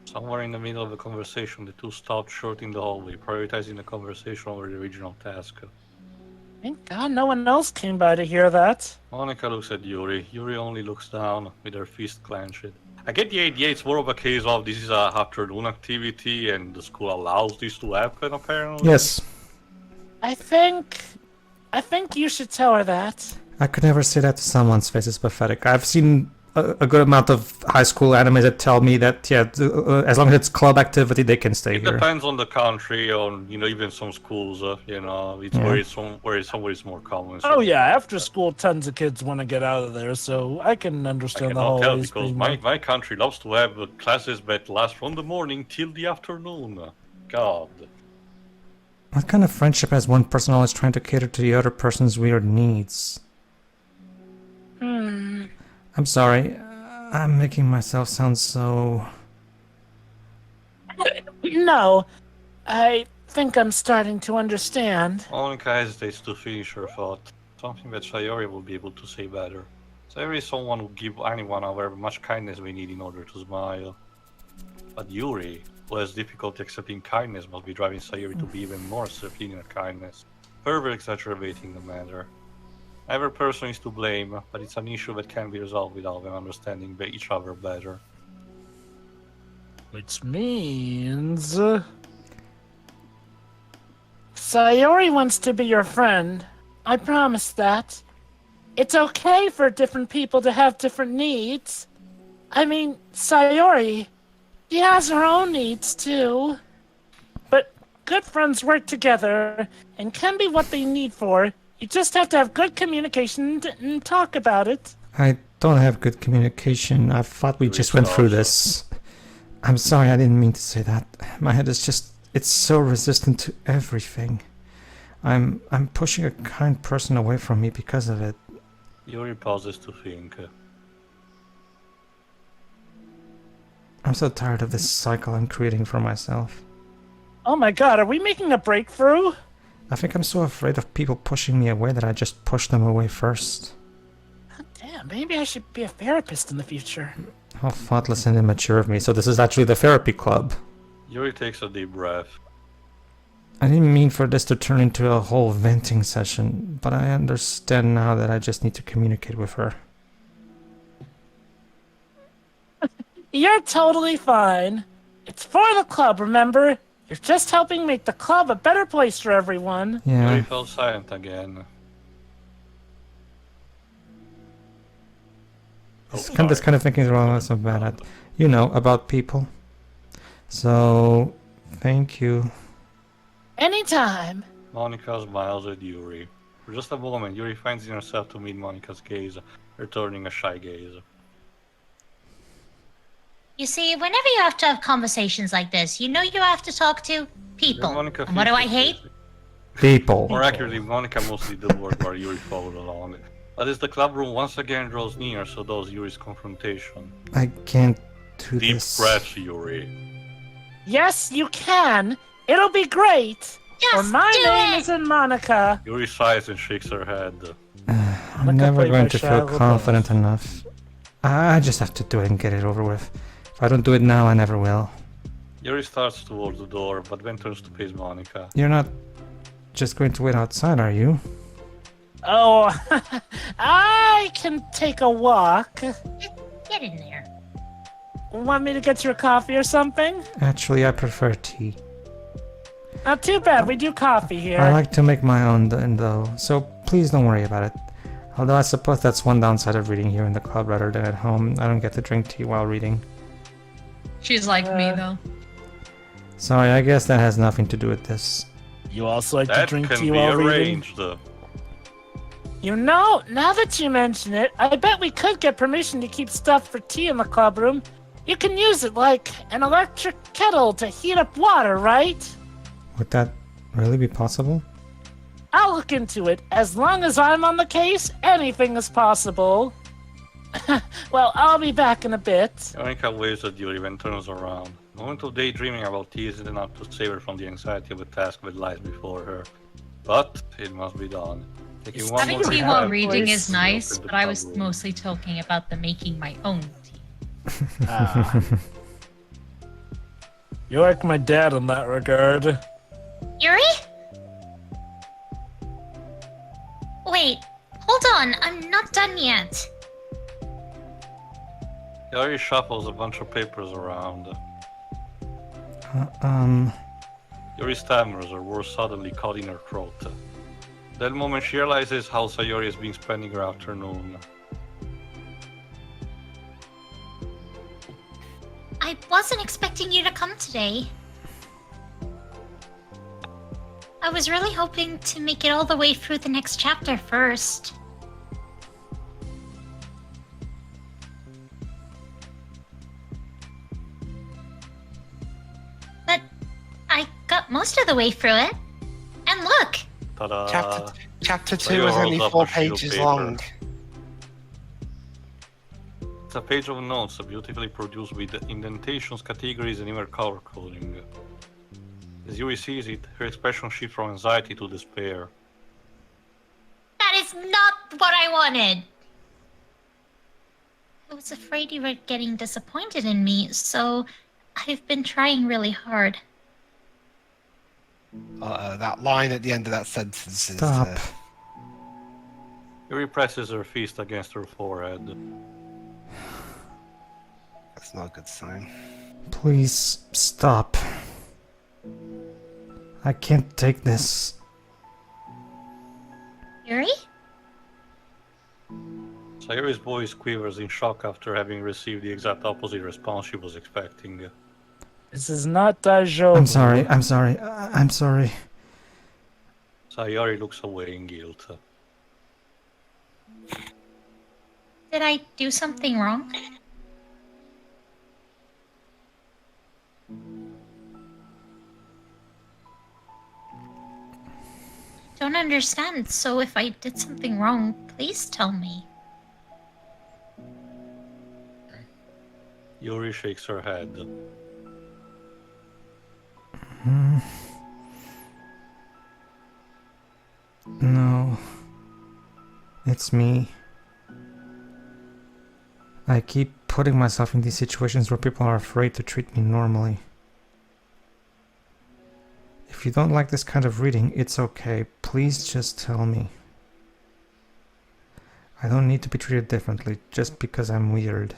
Somewhere in the middle of the conversation, the two stopped short in the hallway, prioritizing the conversation over the original task. Thank God no one else came by to hear that. Monika looks at Yuri. Yuri only looks down, with her fist clenched. I get the idea it's more of a case of this is a afternoon activity and the school allows this to happen, apparently. Yes. I think you should tell her that. I could never say that to someone's face. It's pathetic. I've seen a good amount of high school animes that tell me that, yeah, as long as it's club activity, they can stay It here. depends on the country, on even some schools. It's where somewhere it's more common. Oh yeah, after school, tons of kids want to get out of there, so I can I understand the cannot whole. tell because my country loves to have classes that last from the morning till the afternoon. God. What kind of friendship has one person always trying to cater to the other person's weird needs? I'm sorry. I'm making myself sound so... No, I think I'm starting to understand. Monika hesitates to finish her thought. Something that Sayori will be able to say better. Sayori is someone who gives anyone however much kindness we need in order to smile. But Yuri, who has difficulty accepting kindness, must be driving Sayori to be even more severe in her kindness, further exacerbating the matter. Every person is to blame, but it's an issue that can be resolved without them understanding each other better. Which means... Sayori wants to be your friend. I promise that. It's okay for different people to have different needs. I mean, Sayori, she has her own needs too. But good friends work together and can be what they need for. You just have to have good communication and talk about it. I don't have good communication. I thought we just went through this. I'm sorry, I didn't mean to say that. My head is just... it's so resistant to everything. I'm pushing a kind person away from me because of it. Yuri pauses to think. I'm so tired of this cycle I'm creating for myself. Oh my god, are we making a breakthrough? I think I'm so afraid of people pushing me away that I just push them away first. Damn, maybe I should be a therapist in the future. How thoughtless and immature of me. So this is actually the therapy club. Yuri takes a deep breath. I didn't mean for this to turn into a whole venting session, but I understand now that I just need to communicate with her. You're totally fine. It's for the club, remember? You're just helping make the club a better place for everyone. Yeah. Yuri fell silent again. This kind of thinking is what I'm so bad at. You know, about people. So, thank you. Anytime. Monika smiles at Yuri. For just a moment, Yuri finds in herself to meet Monika's gaze, returning a shy gaze. You see, whenever you have to have conversations like this, you know you have to talk to people. Monica And what do I hate? People. More accurately, Monica mostly did work while Yuri followed along. But as the club room once again draws near, so does Yuri's confrontation. I can't do Deep this. breath, Yuri. Yes, you can. It'll be great. Or Just my do name it! isn't Monica. Yuri sighs and shakes her head. I'm Monica never played going by to feel Shia LaBeouf. confident enough. I just have to do it and get it over with. If I don't do it now, I never will. Yuri starts towards the door, but then turns to face Monica. You're not just going to wait outside, are you? Oh, I can take a walk. Get in there. Want me to get you a coffee or something? Actually, I prefer tea. Not too bad. We do coffee here. I like to make my own though, so please don't worry about it. Although I suppose that's one downside of reading here in the club rather than at home. I don't get to drink tea while reading. She's like me though. Sorry, I guess that has nothing to do with this. You also like to That drink can tea be while reading? arranged. You know, now that you mention it, I bet we could get permission to keep stuff for tea in the club room. You can use it like an electric kettle to heat up water, right? Would that really be possible? I'll look into it. As long as I'm on the case, anything is possible. Well, I'll be back in a bit. Monica waves at Yuri, then turns around. The moment of daydreaming about tea isn't enough to save her from the anxiety of the task that lies before her. But it must be done. Taking one Having more tea step, while reading voice. is nice, Open the but I club was room. mostly talking about the making my own tea. You're like my dad in that regard. Yuri? Wait, hold on. I'm not done yet. Yuri shuffles a bunch of papers around. Yuri stammers, her words suddenly caught in her throat. That moment she realizes how Sayori has been spending her afternoon. I wasn't expecting you to come today. I was really hoping to make it all the way through the next chapter first. But I got most of the way through it. And look! Ta-da! Chapter 2 Sayori is only holds up 4 a sheet of pages paper. long. It's a page of notes, beautifully produced with indentations, categories, and even color coding. As Yuri sees it, her expression shifts from anxiety to despair. That is not what I wanted! I was afraid you were getting disappointed in me, so I've been trying really hard. That line at the end of that sentence is... Stop. Yuri presses her fist against her forehead. That's not a good sign. Please stop. I can't take this. Yuri? Sayori's voice quivers in shock after having received the exact opposite response she was expecting. This is not Dajo. I'm sorry, I'm sorry, I'm sorry. Sayori looks away in guilt. Did I do something wrong? Don't understand, so if I did something wrong, please tell me. Yuri shakes her head. No. It's me. I keep putting myself in these situations where people are afraid to treat me normally. If you don't like this kind of reading, it's okay. Please just tell me. I don't need to be treated differently just because I'm weird.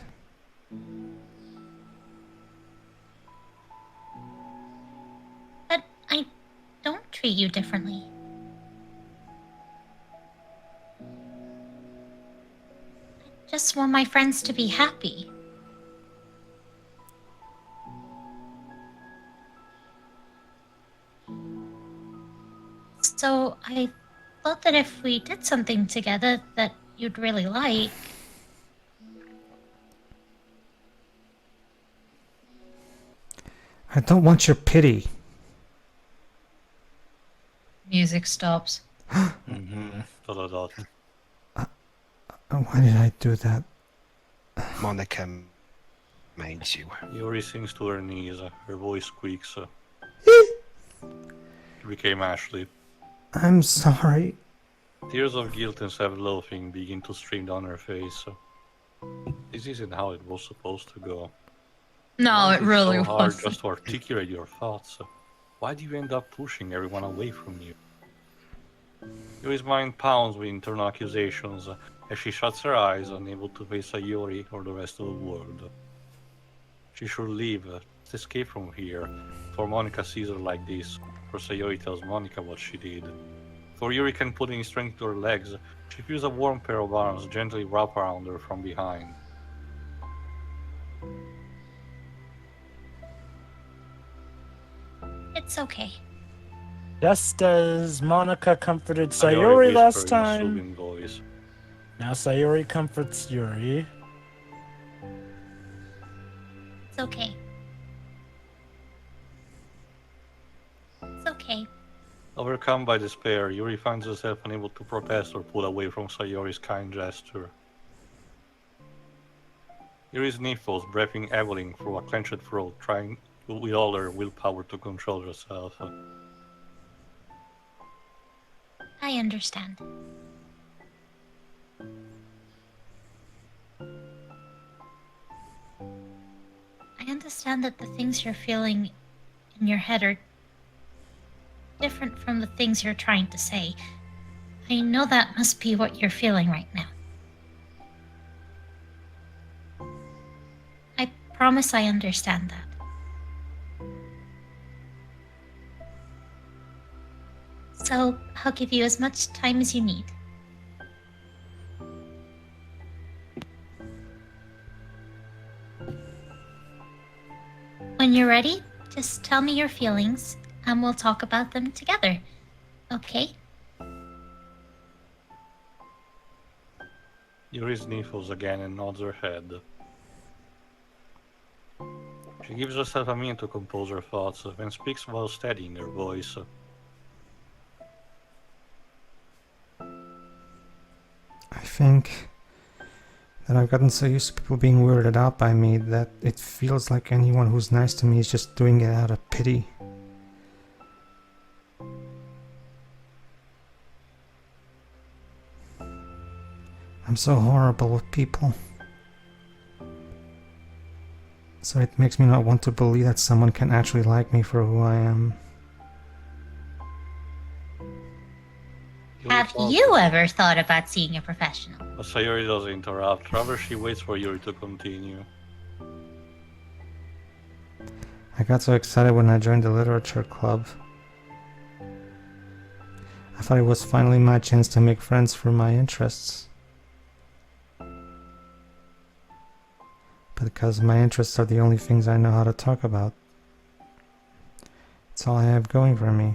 But I don't treat you differently. I just want my friends to be happy. So I thought that if we did something together that you'd really like, I don't want your pity. Music stops. Mm-hmm. Dot. Why did I do that? Monika made you. Yuri sinks to her knees. Her voice squeaks. She became Ashley. I'm sorry. Tears of guilt and self-loathing begin to stream down her face. This isn't how it was supposed to go. No, it It's really so hard was. just to articulate your thoughts. Why do you end up pushing everyone away from you? Yuri's mind pounds with internal accusations as she shuts her eyes, unable to face Sayori or the rest of the world. She should leave, escape from here, before Monika sees her like this, for Sayori tells Monika what she did. Before Yuri can put any strength to her legs, she feels a warm pair of arms gently wrap around her from behind. It's okay. Just as Monika comforted Sayori Sayori last whispered in a time, soothing voice. now Sayori comforts Yuri. It's okay. It's okay. Overcome by despair, Yuri finds herself unable to protest or pull away from Sayori's kind gesture. Yuri's nipples breathing heavily through a clenched throat, trying with all her willpower to control herself. I understand. I understand that the things you're feeling in your head are different from the things you're trying to say. I know that must be what you're feeling right now. I promise I understand that. So, I'll give you as much time as you need. When you're ready, just tell me your feelings, and we'll talk about them together. Okay? Yuri sniffles again and nods her head. She gives herself a minute to compose her thoughts, then speaks while steadying her voice. I think that I've gotten so used to people being weirded out by me that it feels like anyone who's nice to me is just doing it out of pity. I'm so horrible with people. So it makes me not want to believe that someone can actually like me for who I am. Have you ever thought about seeing a professional? But Sayori doesn't interrupt, rather she waits for Yuri to continue. I got so excited when I joined the literature club. I thought it was finally my chance to make friends for my interests. But because my interests are the only things I know how to talk about. It's all I have going for me.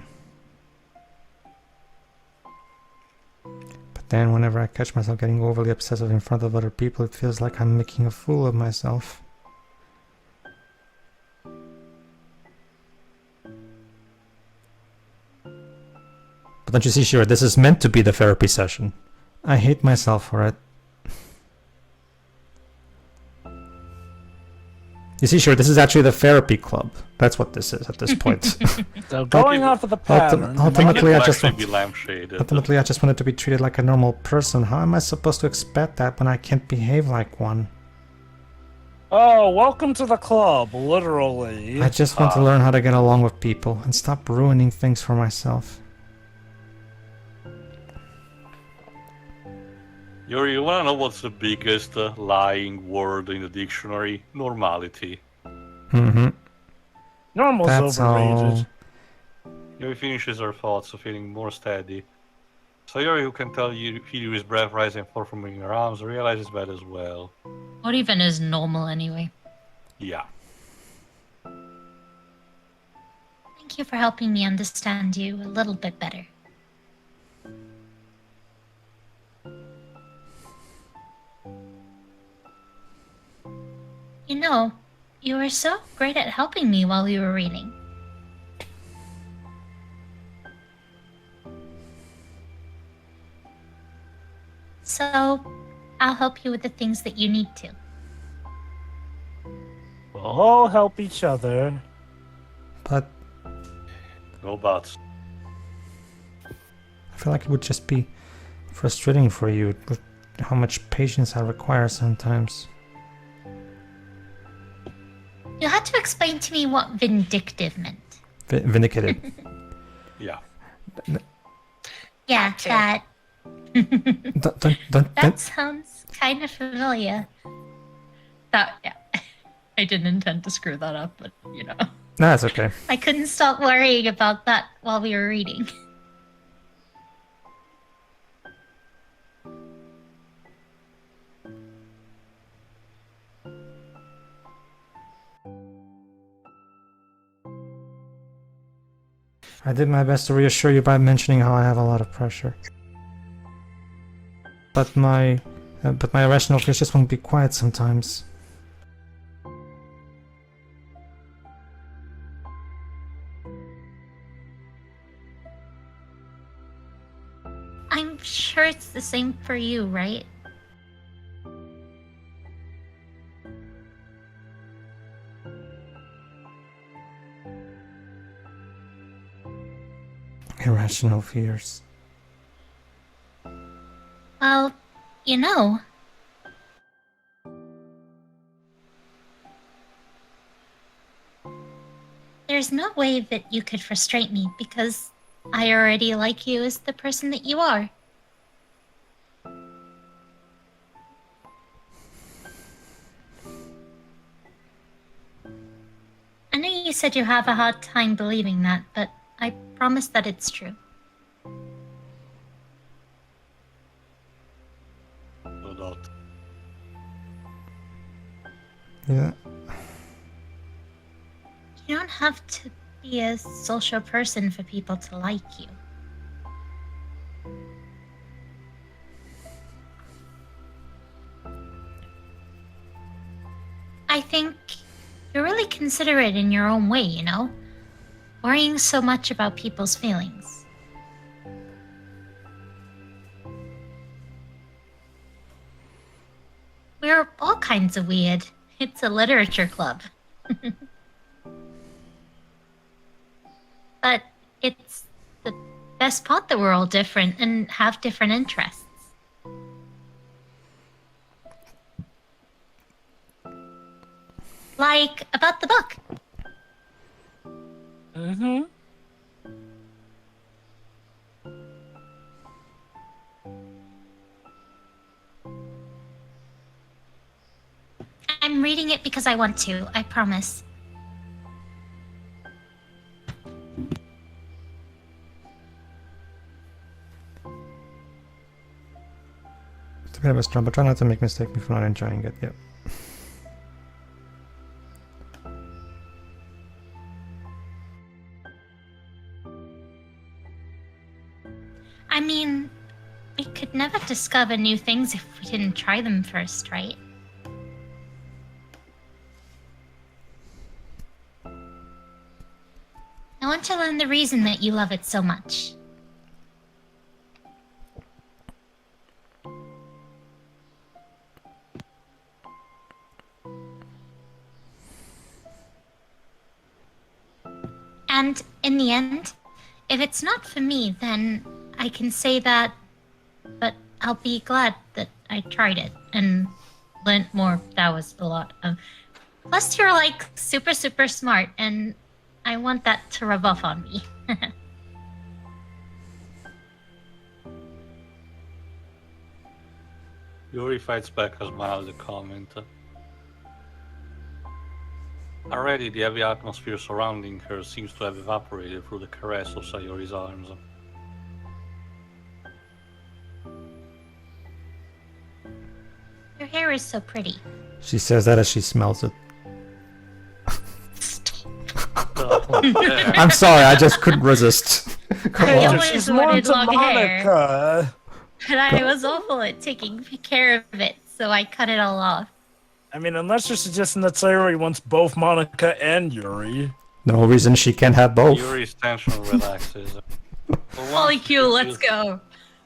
But then whenever I catch myself getting overly obsessive in front of other people, it feels like I'm making a fool of myself. But don't you see, Shira, this is meant to be the therapy session. I hate myself for it. You see, Shira, this is actually the therapy club. That's what this is at this point. So going off of the pattern, ultimately, I just Actually want... be lampshaded. Ultimately, I just wanted to be treated like a normal person. How am I supposed to expect that when I can't behave like one? oh, welcome to the club, literally. I just want to learn how to get along with people and stop ruining things for myself. Yuri, you wanna know what's the biggest lying word in the dictionary? Normality. Mm-hmm. Normal's That's overrated. all. Yuri finishes her thoughts, feeling more steady. Sayori, who can tell you feel Yuri's breath rise and fall from her arms, realizes that as well. What even is normal anyway? Yeah. Thank you for helping me understand you a little bit better. You know, You were so great at helping me while we were reading. So, I'll help you with the things that you need to. We'll all help each other. But No buts. I feel like it would just be frustrating for you with how much patience I require sometimes. You had to explain to me what vindictive meant. Vindicated. Yeah. Yeah, that. Don't. That sounds kind of familiar. That, yeah. I didn't intend to screw that up, but you know. No, that's okay. I couldn't stop worrying about that while we were reading. I did my best to reassure you by mentioning how I have a lot of pressure. But my irrational fears just won't be quiet sometimes. I'm sure it's the same for you, right? Irrational fears. Well, you know. There's no way that you could frustrate me because I already like you as the person that you are. I know you said you have a hard time believing that, but I promise that it's true. No doubt. Yeah. You don't have to be a social person for people to like you. I think you're really considerate in your own way, you know? Worrying so much about people's feelings. We're all kinds of weird. It's a literature club. But it's the best part that we're all different and have different interests. Like about the book. Mm-hmm. I'm reading it because I want to, I promise. It's a bit of a struggle, but try not to make mistake me for not enjoying it. Yep. I mean, we could never discover new things if we didn't try them first, right? I want to learn the reason that you love it so much. And in the end, if it's not for me, then I can say that, but I'll be glad that I tried it and learned more. That was a lot. Plus, you're like super, super smart, and I want that to rub off on me. Yuri fights back a smile the comment. Already the heavy atmosphere surrounding her seems to have evaporated through the caress of Sayori's arms. Your hair is so pretty. She says that as she smells it. I'm sorry, I just couldn't resist. Come I on. always She's wanted more to long hair. Monica. But I was awful at taking care of it, so I cut it all off. I mean, unless you're suggesting that Sayori wants both Monika and Yuri. No reason she can't have both. Yuri's tension relaxes. Polycule, let's go.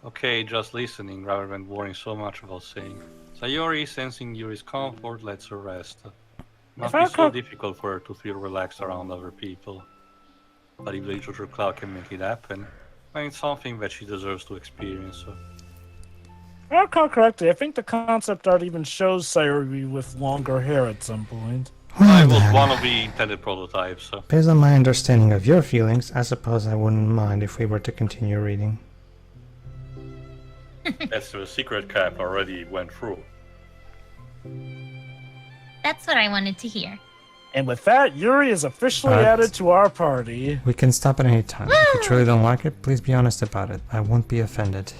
Okay, just listening rather than worrying so much about saying. Sayori, sensing Yuri's comfort, lets her rest. Must be so difficult for her to feel relaxed around other people. But if the literature cloud can make it happen, then it's something that she deserves to experience. If I recall correctly, I think the concept art even shows Sayori with longer hair at some point. I Well was then, one of the intended prototypes. based on my understanding of your feelings, I suppose I wouldn't mind if we were to continue reading. That's the secret cap already went through. That's what I wanted to hear. And with that, Yuri is officially added to our party. We can stop at any time. If you truly don't like it, please be honest about it. I won't be offended.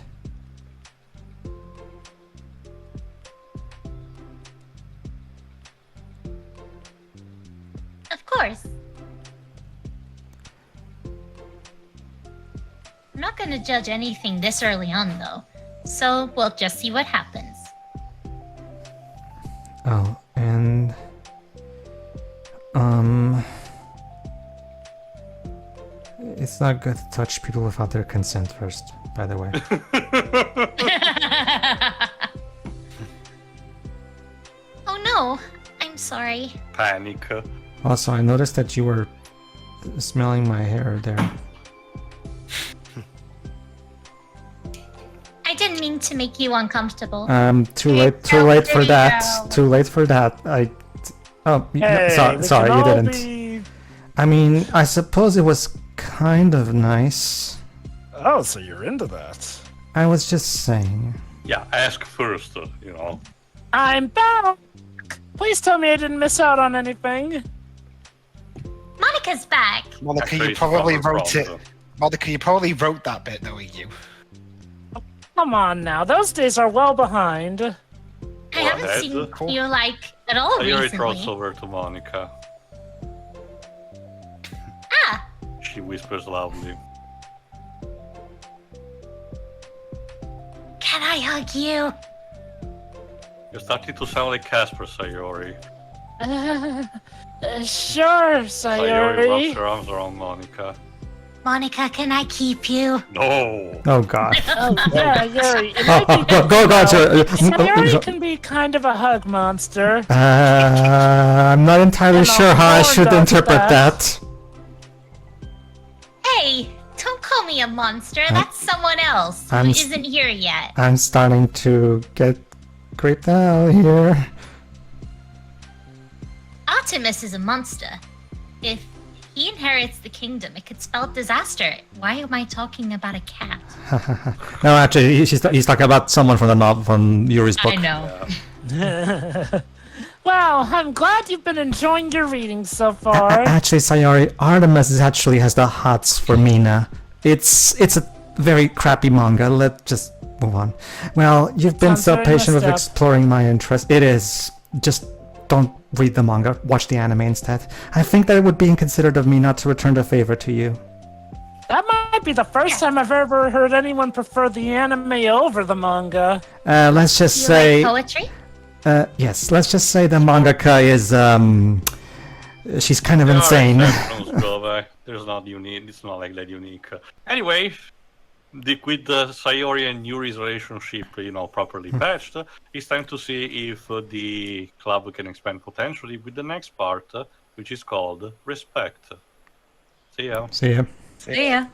Of course. I'm not gonna judge anything this early on, though. So we'll just see what happens. Oh, and... It's not good to touch people without their consent first, by the way. Oh no, I'm sorry. Panic. Also, I noticed that you were smelling my hair there. I didn't mean to make you uncomfortable. Too late for that. Too late for that. Hey, sorry, you didn't. Be... I mean, I suppose it was kind of nice. Oh, so you're into that. I was just saying. Yeah, ask first, you know. I'm back! Please tell me I didn't miss out on anything. Monika's back. Monika, Actually, you probably it's not wrote a it. problem. Monika, you probably wrote that bit, knowing you. Come on now, those days are well behind. I haven't ahead. seen Cool. you, at all Sayori throws recently. over to Monika. Ah, She whispers loudly. can I hug you? You're starting to sound like Casper, Sayori. Sure, Sayori wraps Sayori. her arms around Monika. Monika, can I keep you? No! Oh god. Oh, yeah, Yuri. It might be Go, Sayori can be kind of a hug monster. I'm not entirely And sure how I I'll should warn about interpret that. that. Hey, don't call me a monster. That's someone else who I'm isn't here yet. I'm starting to get creeped out here. Optimus is a monster. If he inherits the kingdom, it could spell disaster. Why am I talking about a cat? No, actually, he's talking about someone from the novel, from Yuri's book. I know. Well, I'm glad you've been enjoying your reading so far. Actually, Sayori, Artemis actually has the hots for Mina. It's a very crappy manga. Let's just move on. Well, you've been Sounds so very patient with messed up. exploring my interest. It is. Just don't read the manga. Watch the anime instead. I think that it would be inconsiderate of me not to return the favor to you. That might be the first time I've ever heard anyone prefer the anime over the manga. Let's just You say. like poetry? Yes, let's just say the mangaka is, she's kind of There are insane. exceptions, brother. There's not unique. It's not like that unique. Anyway, with Sayori and Yuri's relationship, properly patched, it's time to see if the club can expand potentially with the next part, which is called Respect. See ya. See ya. See ya.